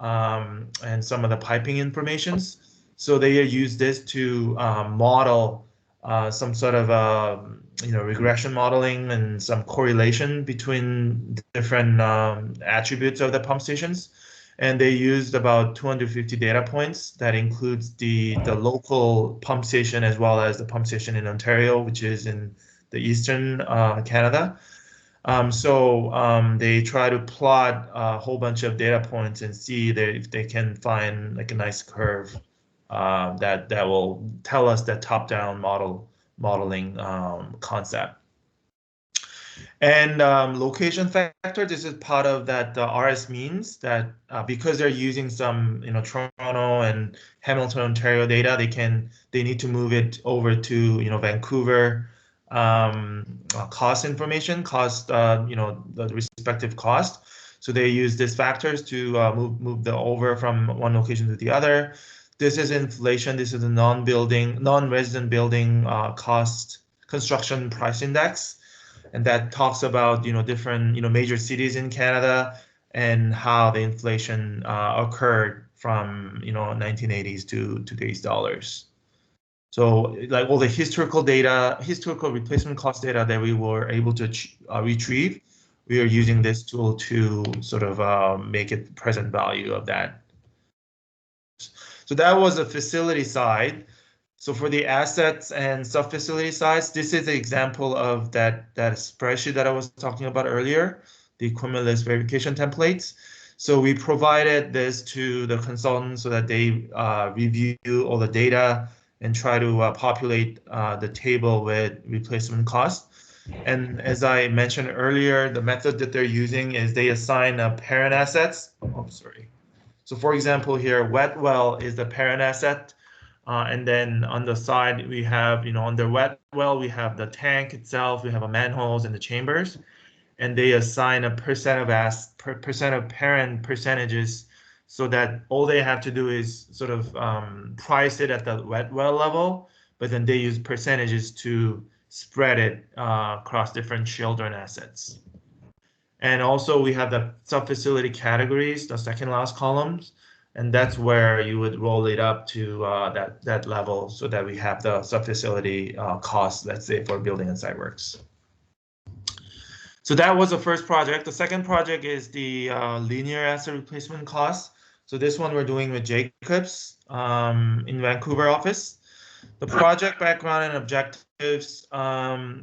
and some of the piping informations. So they use this to model some sort of regression modeling and some correlation between different attributes of the pump stations. And they used about 250 data points. That includes the local pump station as well as the pump station in Ontario, which is in the eastern Canada. So they try to plot a whole bunch of data points and see if they can find like a nice curve that will tell us that top-down modeling concept. And location factor, this is part of that RS means that because they're using some Toronto and Hamilton, Ontario data, they need to move it over to Vancouver cost information, the respective cost. So they use these factors to move the over from one location to the other. This is inflation. This is a non-resident building cost construction price index. And that talks about different major cities in Canada and how the inflation occurred from 1980s to today's dollars. So like all the historical replacement cost data that we were able to retrieve, we are using this tool to sort of make it present value of that. So that was the facility side. So for the assets and sub-facility size, this is the example of that spreadsheet that I was talking about earlier, the equipment list verification templates. So we provided this to the consultants so that they review all the data and try to populate the table with replacement cost. And as I mentioned earlier, the method that they're using is they assign parent assets. Oh, sorry. So for example, here, wet well is the parent asset. And then on the side, we have, under wet well, we have the tank itself, we have a manholes and the chambers, and they assign a percent of parent percentages so that all they have to do is sort of price it at the wet well level, but then they use percentages to spread it across different children assets. And also we have the sub-facility categories, the second last columns. And that's where you would roll it up to that level so that we have the sub-facility cost, let's say, for building and site works. So that was the first project. The second project is the linear asset replacement cost. So this one we're doing with Jacobs in Vancouver office. The project background and objectives. So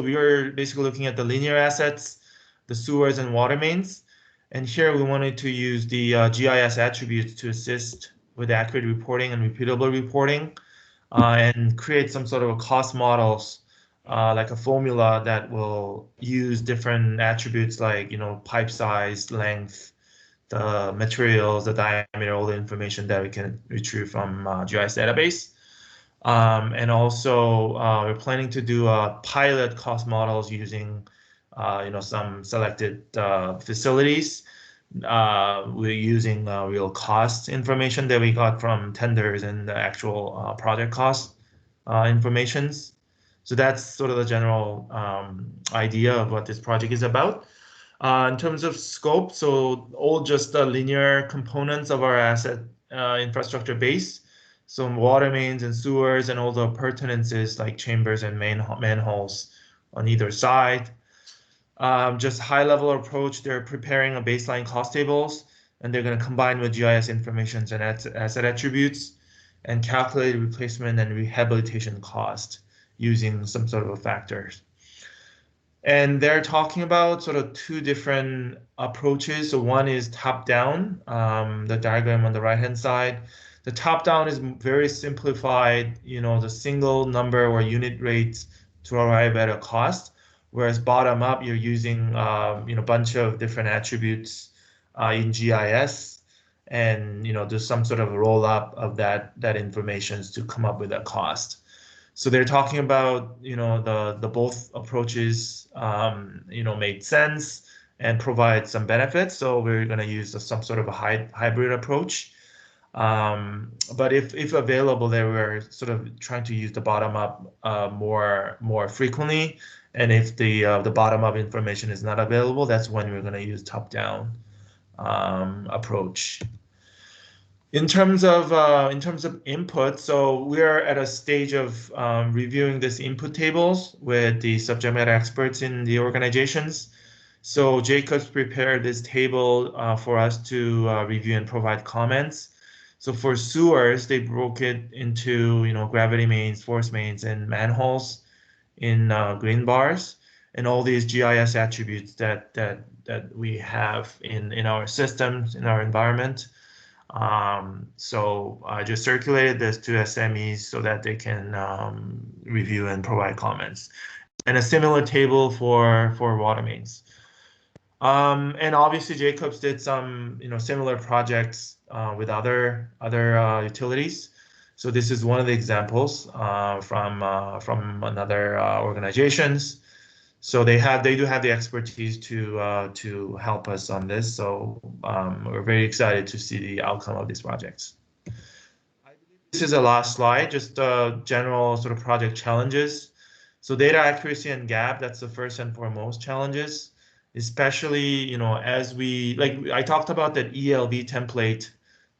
we were basically looking at the linear assets, the sewers and water mains, and here we wanted to use the GIS attributes to assist with accurate reporting and repeatable reporting, and create some sort of a cost models, like a formula that will use different attributes like pipe size, length, the materials, the diameter, all the information that we can retrieve from GIS database. And also, we're planning to do pilot cost models using, some selected facilities. We're using real cost information that we got from tenders and the actual project cost informations. So that's sort of the general idea of what this project is about. In terms of scope, so all just the linear components of our asset infrastructure base. So water mains and sewers and all the appurtenances like chambers and manholes on either side. Just high level approach, they're preparing a baseline cost tables and they're going to combine with GIS information and asset attributes and calculate replacement and rehabilitation cost using some sort of factors. And they're talking about sort of two different approaches. So one is top down, the diagram on the right hand side. The top down is very simplified, the single number or unit rates to arrive at a cost. Whereas bottom up, you're using a bunch of different attributes in GIS, and do some sort of roll up of that information to come up with a cost. So they're talking about the both approaches made sense and provide some benefits. So we're going to use some sort of a hybrid approach. But if available, they were sort of trying to use the bottom up more frequently. And if the bottom up information is not available, that's when we're going to use top down approach. In terms of input, so we're at a stage of reviewing this input tables with the subject matter experts in the organizations. So Jacobs prepared this table for us to review and provide comments. So for sewers, they broke it into gravity mains, force mains, and manholes in green bars, and all these GIS attributes that we have in our systems, in our environment. So I just circulated this to SMEs so that they can review and provide comments. And a similar table for water mains. And obviously Jacobs did some similar projects with other utilities. So this is one of the examples from another organizations. So they do have the expertise to help us on this. So we're very excited to see the outcome of these projects. This is the last slide, just general sort of project challenges. So data accuracy and gap, that's the first and foremost challenges, especially as I talked about that ELV template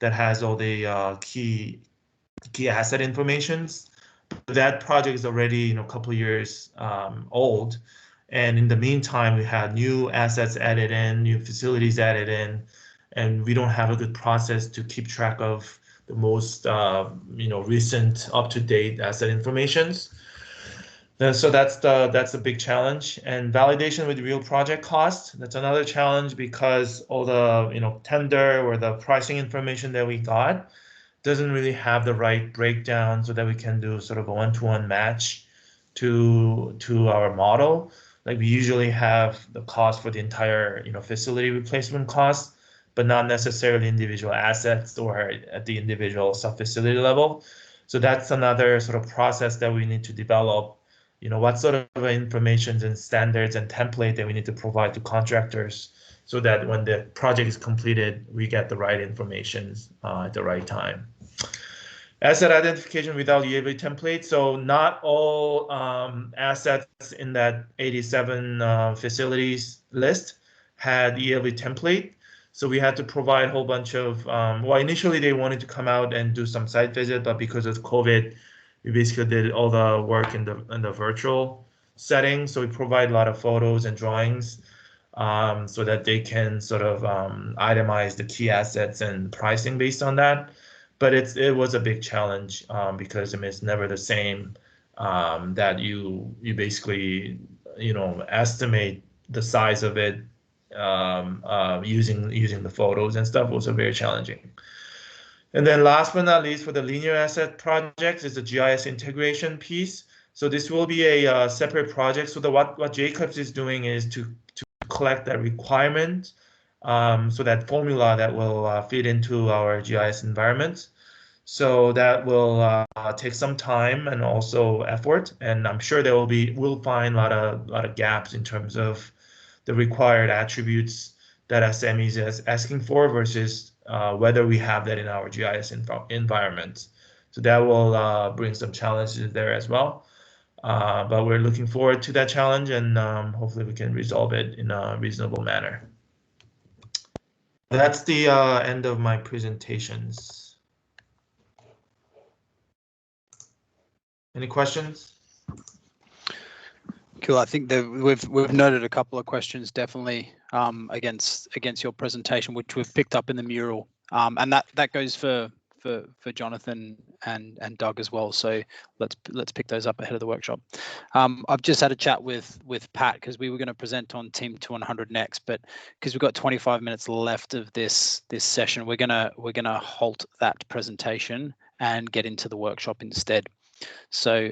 that has all the key asset informations. That project is already a couple of years old. And in the meantime, we had new assets added in, new facilities added in, and we don't have a good process to keep track of the most, recent up-to-date asset informations. So that's a big challenge. And validation with real project costs, that's another challenge because all the tender or the pricing information that we got doesn't really have the right breakdown so that we can do sort of a one-to-one match to our model. Like we usually have the cost for the entire facility replacement cost, but not necessarily individual assets or at the individual sub-facility level. So that's another sort of process that we need to develop. What sort of information and standards and template that we need to provide to contractors so that when the project is completed, we get the right information at the right time. Asset identification without ELV template. So not all assets in that 87 facilities list had ELV template. So we had to provide a whole bunch of, initially they wanted to come out and do some site visit, but because of COVID, we basically did all the work in the virtual setting. So we provide a lot of photos and drawings so that they can sort of itemize the key assets and pricing based on that. but it was a big challenge because I mean it's never the same that you basically estimate the size of it using the photos and stuff was very challenging. And then last but not least, for the linear asset project is the GIS integration piece. So this will be a separate project. So what Jacobs is doing is to collect that requirement, so that formula that will fit into our GIS environment. So that will take some time and also effort. And I'm sure we'll find a lot of gaps in terms of the required attributes that SME is asking for versus whether we have that in our GIS environment. So that will bring some challenges there as well. But we're looking forward to that challenge, and hopefully we can resolve it in a reasonable manner. That's the end of my presentations. Any questions? Cool. I think that we've noted a couple of questions definitely against your presentation, which we've picked up in the mural, and that goes for Jonathan and Doug as well. So let's pick those up ahead of the workshop. I've just had a chat with Pat because we were going to present on Team 200 next, but because we've got 25 minutes left of this session, we're gonna halt that presentation and get into the workshop instead. So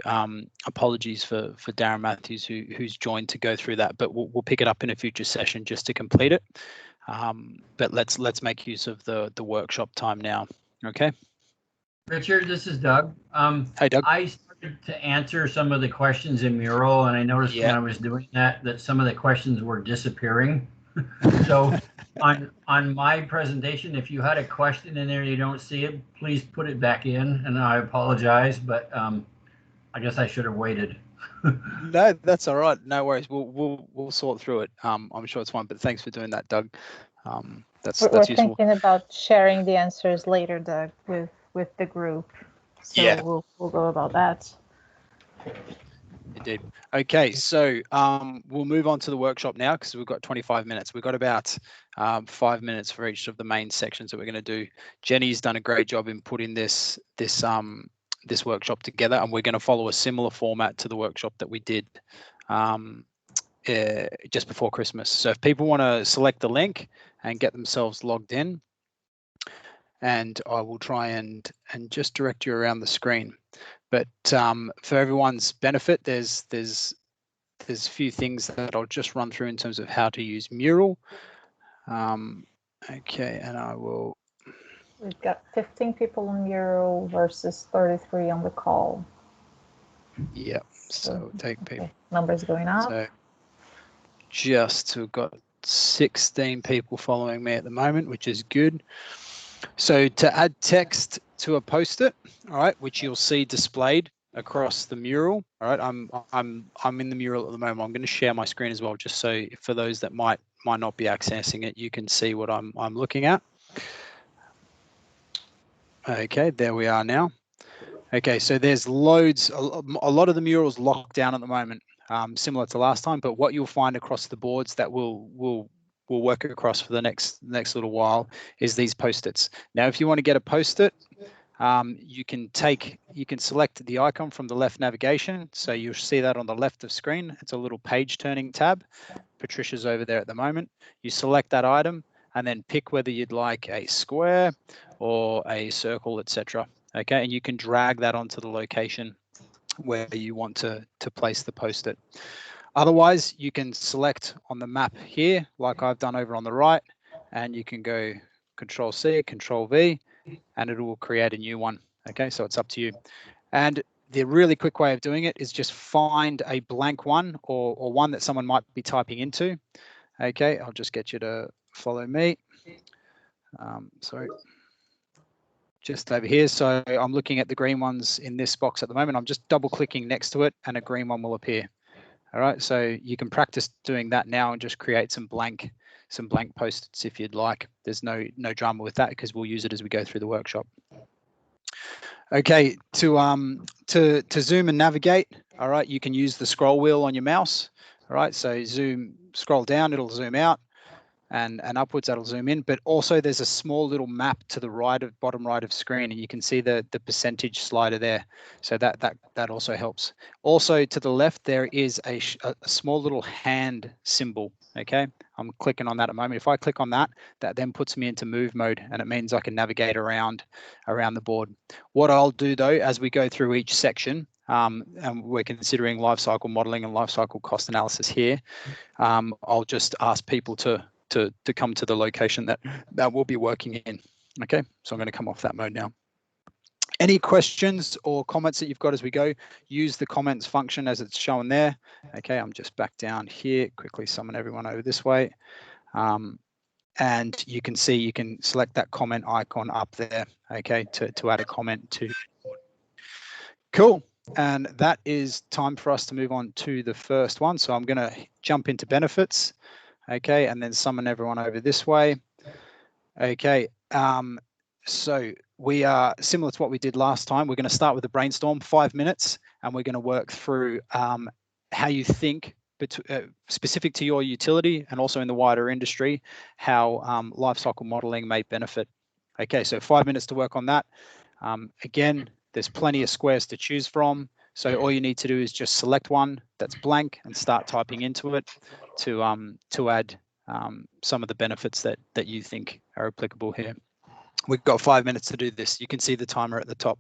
apologies for Darren Matthews who's joined to go through that, but we'll pick it up in a future session just to complete it. But let's make use of the workshop time now. Okay. Richard, this is Doug. Hey, Doug. I started to answer some of the questions in Mural, and I noticed when I was doing that some of the questions were disappearing. So on my presentation, if you had a question in there and you don't see it, please put it back in, and I apologize, but I guess I should have waited. No, that's all right. No worries. We'll sort through it. I'm sure it's fine, but thanks for doing that, Doug. That's we're useful. thinking about sharing the answers later, Doug, with the group. So yeah, we'll go about that. Indeed. Okay, so we'll move on to the workshop now because we've got 25 minutes. We've got about 5 minutes for each of the main sections that we're going to do. Jenny's done a great job in putting this workshop together, and we're going to follow a similar format to the workshop that we did just before Christmas. So if people want to select the link and get themselves logged in, and I will try and just direct you around the screen. But for everyone's benefit, there's a few things that I'll just run through in terms of how to use Mural. Okay, and I will. We've got 15 people on Mural versus 33 on the call. Yeah, so take people. Okay. Numbers going up. So we've got 16 people following me at the moment, which is good. So to add text to a post-it, all right, which you'll see displayed across the mural. All right, I'm in the mural at the moment. I'm going to share my screen as well, just so for those that might not be accessing it, you can see what I'm looking at. Okay, there we are now. Okay, so there's loads. A lot of the murals locked down at the moment, similar to last time. But what you'll find across the boards that we'll work across for the next little while is these post-its. Now, if you want to get a post-it, you can select the icon from the left navigation. So you'll see that on the left of screen. It's a little page turning tab. Patricia's over there at the moment. You select that item and then pick whether you'd like a square or a circle, etc. Okay, and you can drag that onto the location where you want to place the post-it. Otherwise, you can select on the map here, like I've done over on the right, and you can go Control-C, Control-V, and it will create a new one. Okay, so it's up to you. And the really quick way of doing it is just find a blank one or one that someone might be typing into. Okay, I'll just get you to follow me. Sorry. Just over here. So I'm looking at the green ones in this box at the moment. I'm just double clicking next to it and a green one will appear. All right, so you can practice doing that now and just create some blank post-its if you'd like. There's no drama with that because we'll use it as we go through the workshop. Okay, to zoom and navigate, all right, you can use the scroll wheel on your mouse. All right, so scroll down, it'll zoom out. and upwards, that'll zoom in. But also there's a small little map to the right of bottom right of screen, and you can see the percentage slider there. So that also helps. Also to the left, there is a small little hand symbol. Okay, I'm clicking on that at the moment. If I click on that, that then puts me into move mode, and it means I can navigate around the board. What I'll do though, as we go through each section, and we're considering life cycle modeling and life cycle cost analysis here, I'll just ask people to come to the location that we'll be working in. Okay, so I'm going to come off that mode now. Any questions or comments that you've got as we go, use the comments function as it's shown there. Okay, I'm just back down here, quickly summon everyone over this way. And you can see, you can select that comment icon up there, okay, to add a comment to. Cool. And that is time for us to move on to the first one. So I'm going to jump into benefits. Okay, and then summon everyone over this way. Okay, so we are similar to what we did last time. We're going to start with a brainstorm, 5 minutes, and we're going to work through how you think, specific to your utility and also in the wider industry, how life cycle modeling may benefit. Okay, so 5 minutes to work on that. Again, there's plenty of squares to choose from. So all you need to do is just select one that's blank and start typing into it to add some of the benefits that you think are applicable here. We've got 5 minutes to do this. You can see the timer at the top.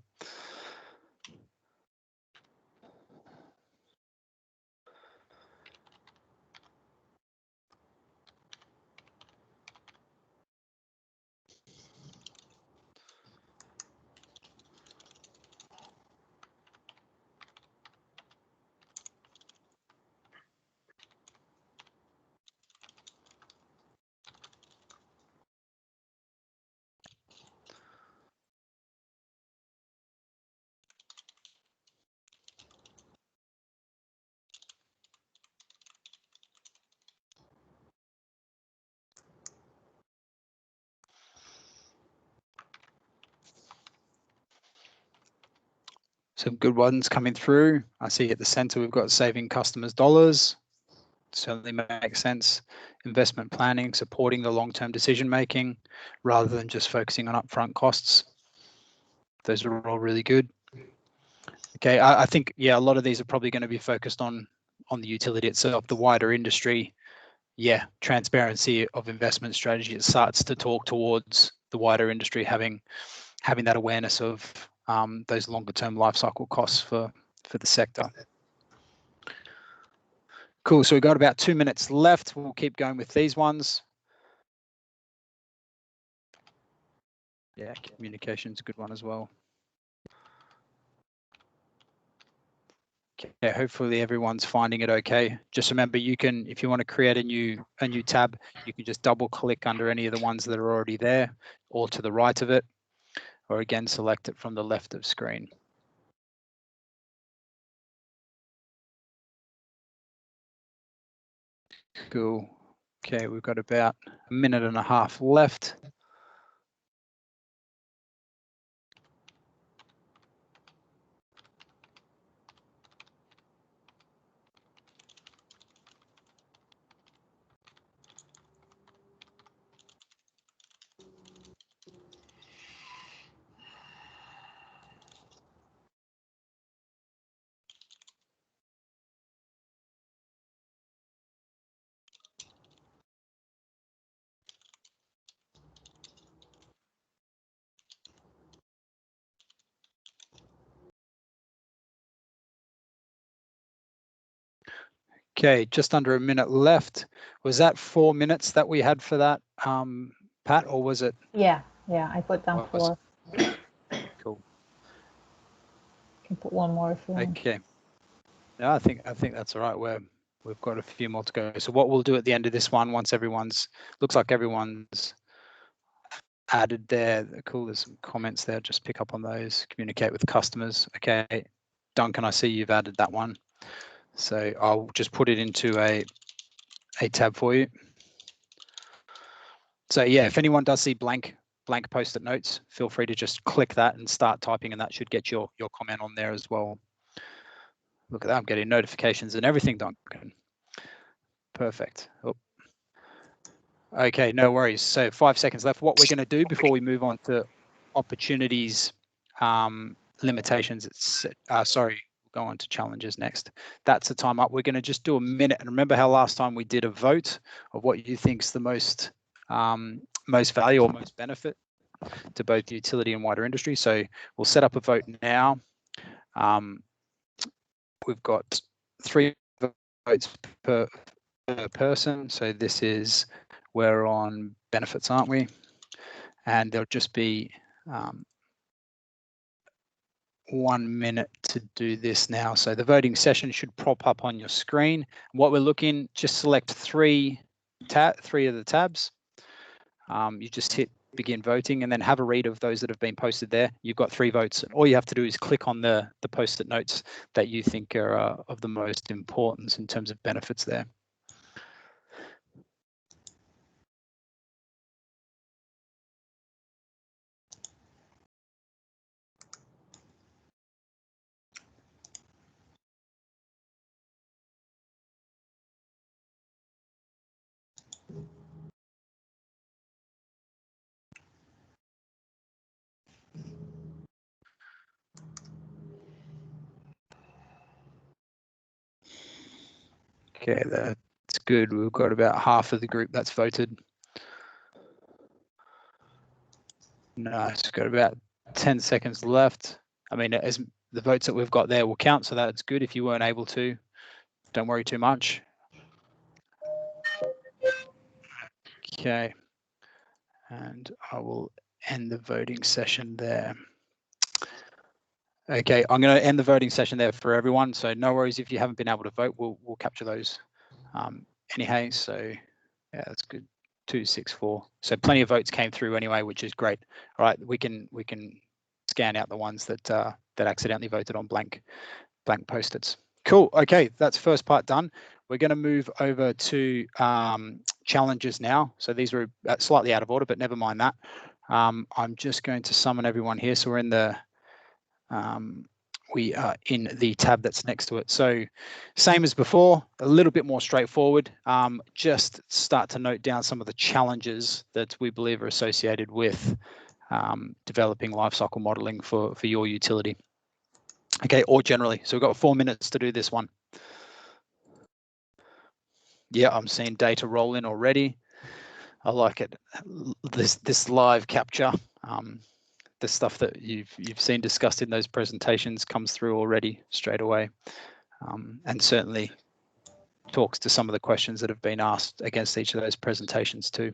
Some good ones coming through. I see at the center we've got saving customers dollars. Certainly makes sense. Investment planning, supporting the long-term decision making rather than just focusing on upfront costs. Those are all really good. Okay, I think, yeah, a lot of these are probably going to be focused on the utility itself, the wider industry. Yeah, transparency of investment strategy. It starts to talk towards the wider industry having that awareness of those longer term life cycle costs for the sector. Cool, so we've got about 2 minutes left. We'll keep going with these ones. Yeah, communication's a good one as well. Okay, hopefully everyone's finding it okay. Just remember, you can, if you want to create a new tab, you can just double click under any of the ones that are already there or to the right of it, or again, select it from the left of screen. Cool. Okay, we've got about 1.5 minutes left. Okay, just under 1 minute left. Was that 4 minutes that we had for that, Pat, or was it? Yeah, I put down 4. Cool. You can put one more if you want. Okay. No, I think that's all right. We've got a few more to go. So what we'll do at the end of this one, once looks like everyone's added there. Cool, there's some comments there. Just pick up on those. Communicate with customers. Okay, Duncan, I see you've added that one. So I'll just put it into a tab for you. So yeah, if anyone does see blank post-it notes, feel free to just click that and start typing, and that should get your comment on there as well. Look at that, I'm getting notifications and everything, Duncan. Perfect. Oh. Okay, no worries. So 5 seconds left. What we're going to do before we move on to opportunities, limitations, sorry, we'll go on to challenges next. That's the time up. We're going to just do a minute. And remember how last time we did a vote of what you think's the most value or most benefit to both utility and wider industry. So we'll set up a vote now. We've got 3 votes per person. So this is, we're on benefits, aren't we? And there'll just be 1 minute to do this now. So the voting session should pop up on your screen. What we're looking, just select three of the tabs. You just hit begin voting and then have a read of those that have been posted there. You've got 3 votes. All you have to do is click on the post-it notes that you think are of the most importance in terms of benefits there. Okay, that's good. We've got about half of the group that's voted. Nice, got about 10 seconds left. I mean, as the votes that we've got there will count, so that's good. If you weren't able to, don't worry too much. Okay, and I will end the voting session there. Okay, I'm going to end the voting session there for everyone. So no worries if you haven't been able to vote. We'll capture those anyhow. So yeah, that's good. 264. So plenty of votes came through anyway, which is great. All right, we can scan out the ones that that accidentally voted on blank post-its. Cool. Okay, that's first part done. We're going to move over to challenges now. So these were slightly out of order, but never mind that. I'm just going to summon everyone here. So we're in the we are in the tab that's next to it. So same as before, a little bit more straightforward. Just start to note down some of the challenges that we believe are associated with developing lifecycle modeling for your utility. Okay, or generally. So we've got 4 minutes to do this one. Yeah, I'm seeing data roll in already. I like it. This live capture. The stuff that you've seen discussed in those presentations comes through already straight away, and certainly talks to some of the questions that have been asked against each of those presentations too.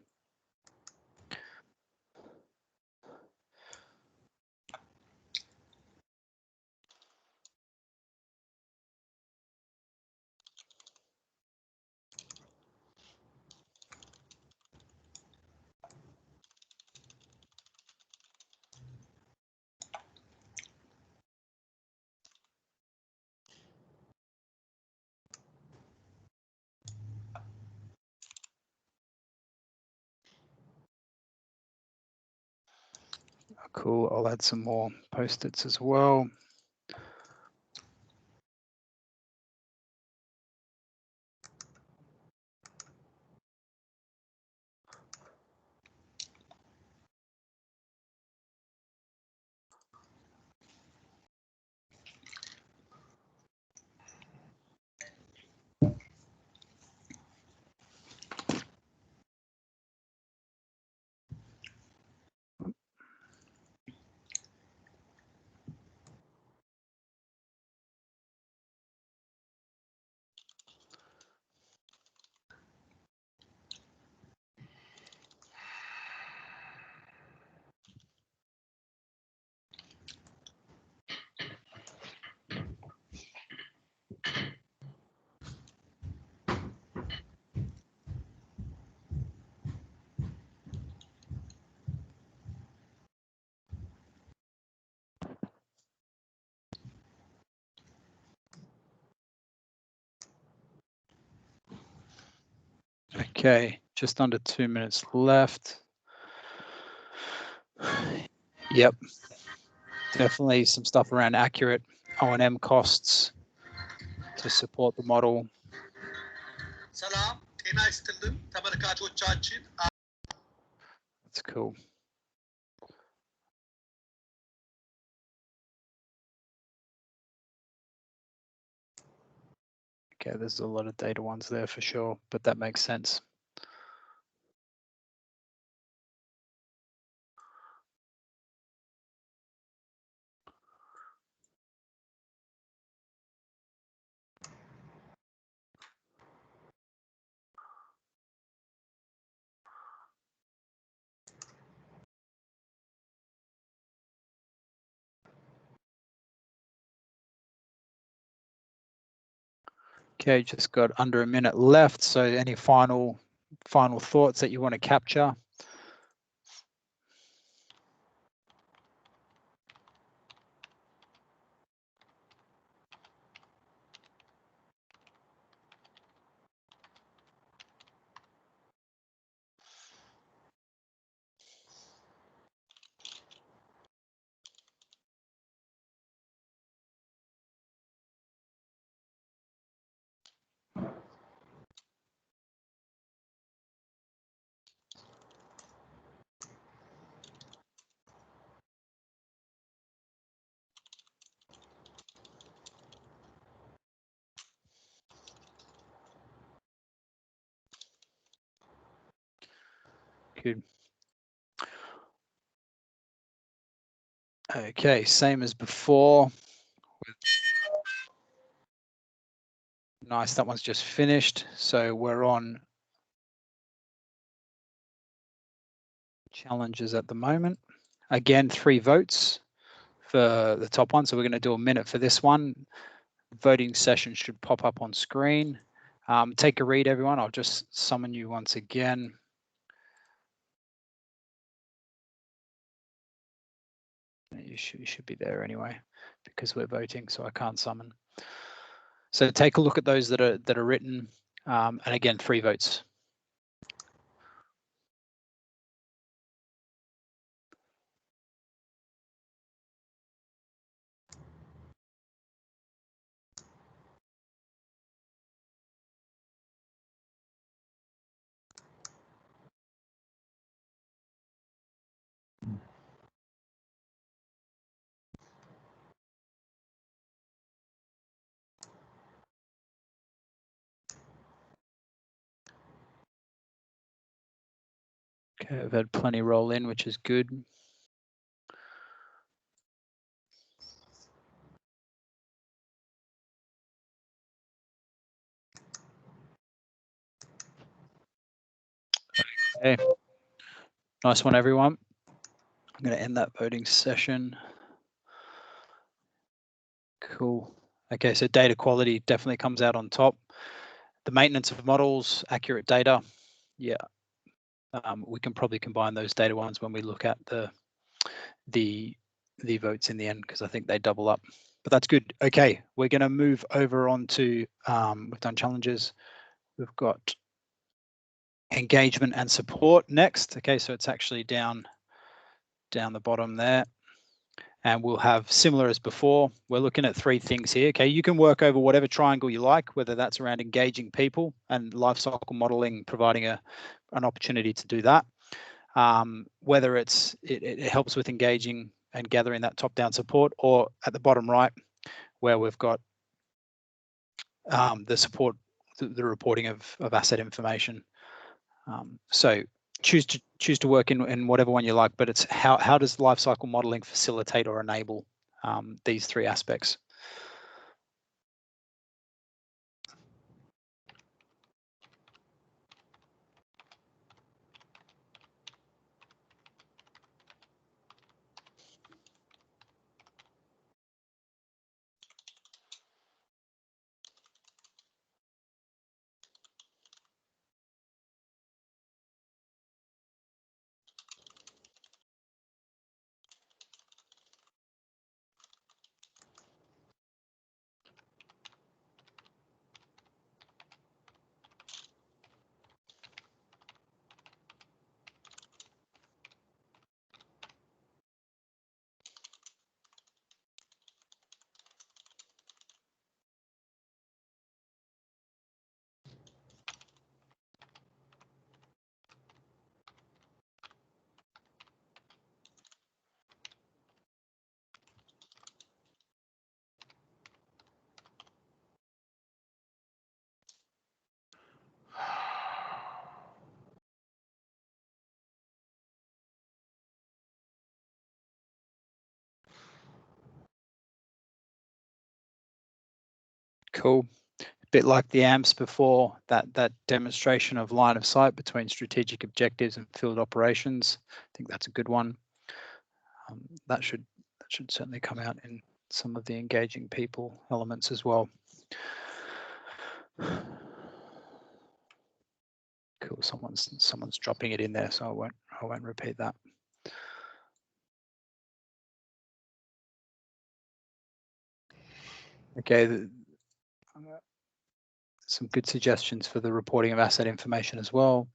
Cool, I'll add some more post-its as well. Okay, just under 2 minutes left. Yep, definitely some stuff around accurate O&M costs to support the model. That's cool. Okay, there's a lot of data ones there for sure, but that makes sense. Okay, just got under a minute left. So any final thoughts that you want to capture? Good. Okay, same as before. Nice, that one's just finished. So we're on challenges at the moment. Again, 3 votes for the top one. So we're going to do a minute for this one. Voting session should pop up on screen. Take a read, everyone. I'll just summon you once again. You should be there anyway, because we're voting, so I can't summon. So take a look at those that are written, and again, 3 votes. Okay, I've had plenty roll in, which is good. Okay, nice one, everyone. I'm going to end that voting session. Cool. Okay, so data quality definitely comes out on top. The maintenance of models, accurate data. Yeah, we can probably combine those data ones when we look at the votes in the end, because I think they double up. But that's good. Okay, we're going to move over on to, we've done challenges. We've got engagement and support next. Okay, so it's actually down the bottom there. And we'll have similar as before. We're looking at 3 things here. Okay, you can work over whatever triangle you like, whether that's around engaging people and life cycle modeling, providing an opportunity to do that. Whether it helps with engaging and gathering that top-down support, or at the bottom right, where we've got the support, the reporting of asset information. So choose to work in whatever one you like, but it's how does lifecycle modeling facilitate or enable these 3 aspects? Cool. A bit like the AMPS before, that demonstration of line of sight between strategic objectives and field operations. I think that's a good one. That should certainly come out in some of the engaging people elements as well. Cool. Someone's dropping it in there, so I won't repeat that. Okay. Some good suggestions for the reporting of asset information as well.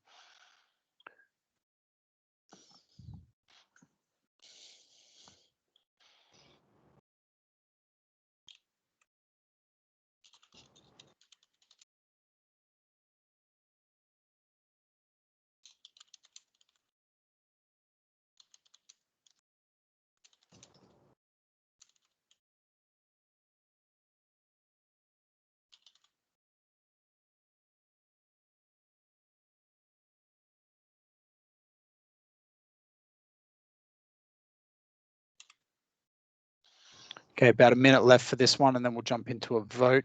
Okay, about a minute left for this one, and then we'll jump into a vote.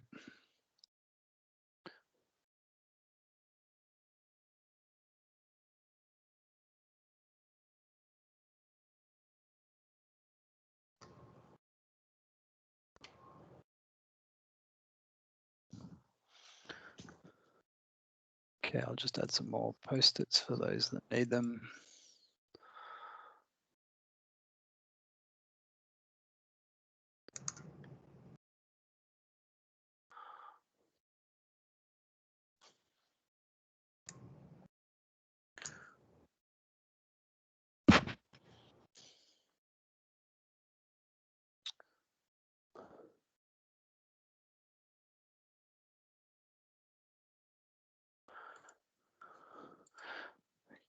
Okay, I'll just add some more post-its for those that need them.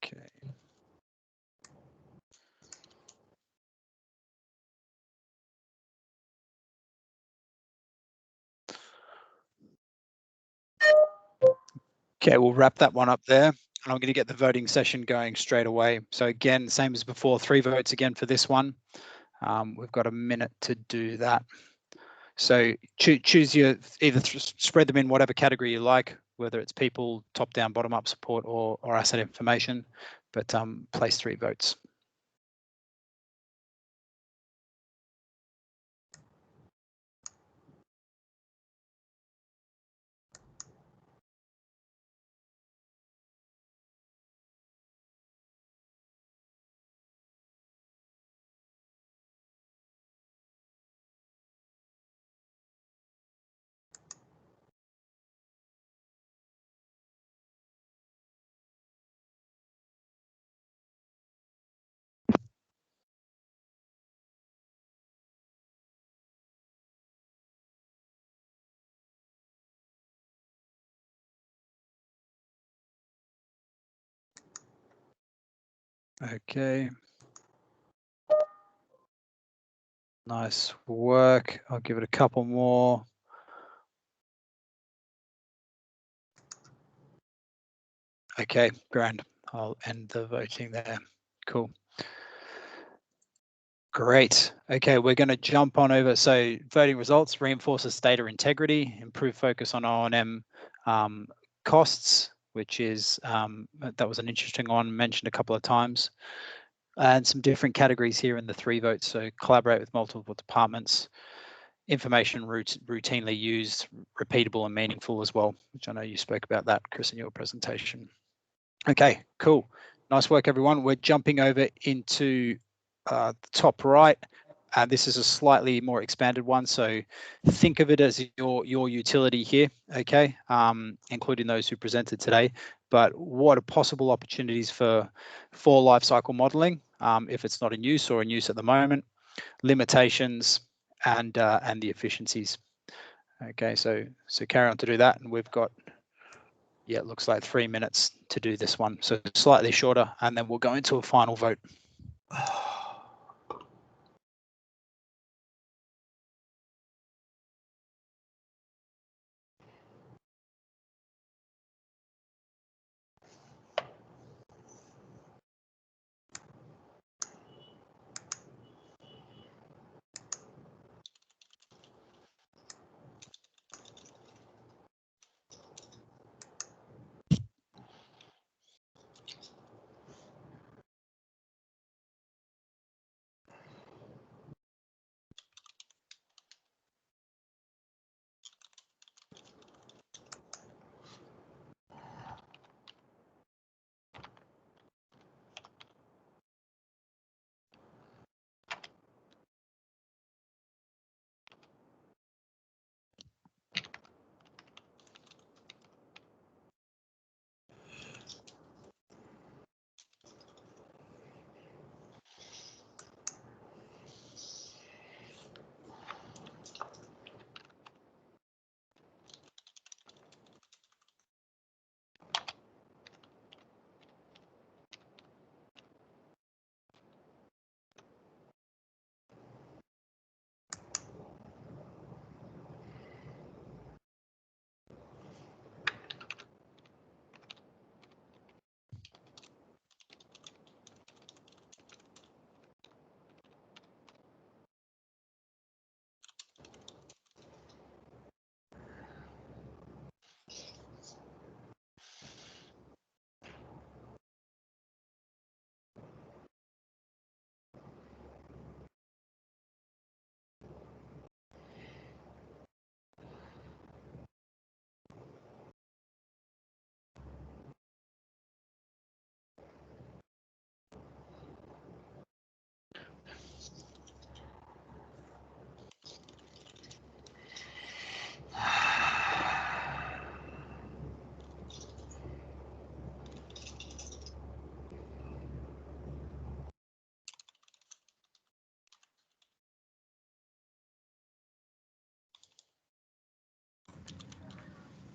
Okay. Okay, we'll wrap that one up there. And I'm going to get the voting session going straight away. So again, same as before, 3 votes again for this one. We've got a minute to do that. So choose your, either spread them in whatever category you like, whether it's people, top down, bottom up support, or asset information, but place 3 votes. Okay. Nice work. I'll give it a couple more. Okay, grand. I'll end the voting there. Cool. Great. Okay, we're going to jump on over. So voting results reinforces data integrity, improve focus on O&M costs, which is, that was an interesting one, mentioned a couple of times. And some different categories here in the 3 votes. So collaborate with multiple departments, information routinely used, repeatable and meaningful as well, which I know you spoke about that, Chris, in your presentation. Okay, cool. Nice work, everyone. We're jumping over into the top right. This is a slightly more expanded one. So think of it as your utility here, okay, including those who presented today. But what are possible opportunities for life cycle modeling if it's not in use or in use at the moment, limitations and the efficiencies. Okay, so carry on to do that. And we've got, yeah, it looks like 3 minutes to do this one. So slightly shorter, and then we'll go into a final vote.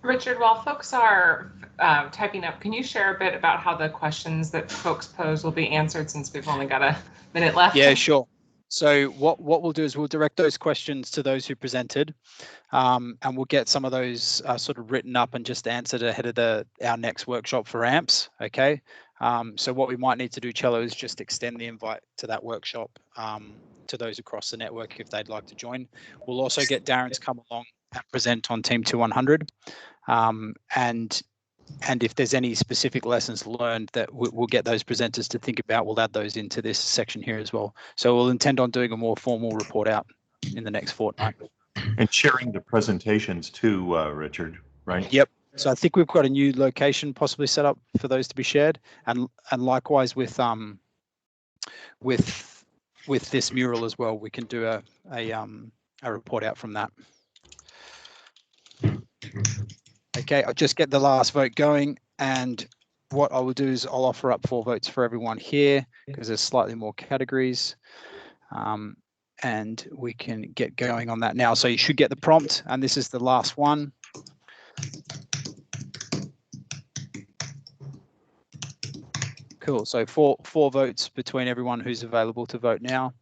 Richard, while folks are typing up, can you share a bit about how the questions that folks pose will be answered, since we've only got a minute left? Yeah, sure. So what we'll do is we'll direct those questions to those who presented, and we'll get some of those sort of written up and just answered ahead of our next workshop for AMPS. Okay. So what we might need to do, Cello, is just extend the invite to that workshop to those across the network if they'd like to join. We'll also get Darren to come along and present on Team 2100. And if there's any specific lessons learned that we'll get those presenters to think about, we'll add those into this section here as well. So we'll intend on doing a more formal report out in the next fortnight. And sharing the presentations too, Richard, right? Yep. So I think we've got a new location possibly set up for those to be shared, and likewise with this mural as well, we can do a report out from that. Okay, I'll just get the last vote going, and what I will do is I'll offer up 4 votes for everyone here because there's slightly more categories, and we can get going on that now. So you should get the prompt, and this is the last one. Cool. So four votes between everyone who's available to vote now.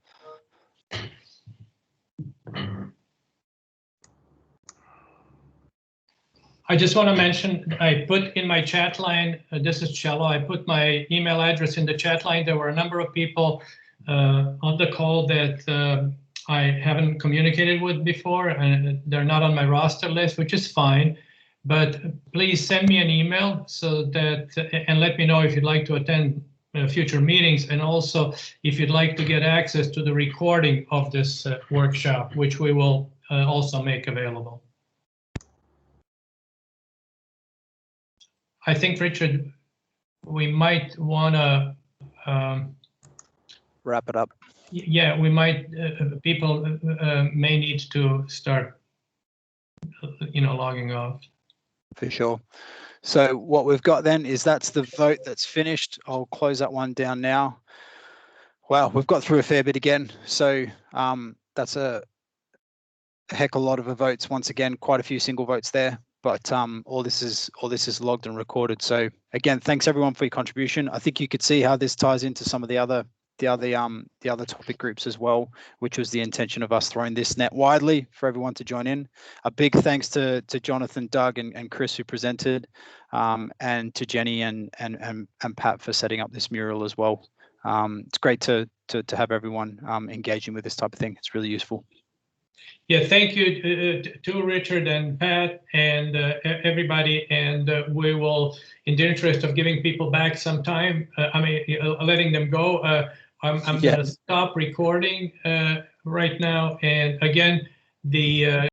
I just want to mention, I put in my chat line, this is Cello, I put my email address in the chat line. There were a number of people on the call that I haven't communicated with before, and they're not on my roster list, which is fine. But please send me an email so that, and let me know if you'd like to attend future meetings, and also if you'd like to get access to the recording of this workshop, which we will also make available. I think, Richard, we might want to wrap it up. Yeah, we might. People may need to start, logging off. For sure. So what we've got then is that's the vote that's finished. I'll close that one down now. Wow, we've got through a fair bit again. So that's a heck of a lot of votes. Once again, quite a few single votes there. But all this is logged and recorded. So again, thanks everyone for your contribution. I think you could see how this ties into some of the other topic groups as well, which was the intention of us throwing this net widely for everyone to join in. A big thanks to Jonathan, Doug, and Chris who presented, and to Jenny and Pat for setting up this mural as well. It's great to have everyone engaging with this type of thing. It's really useful. Yeah, thank you to Richard and Pat and everybody, and we will, in the interest of giving people back some time, letting them go, I'm going to stop recording right now. And again, the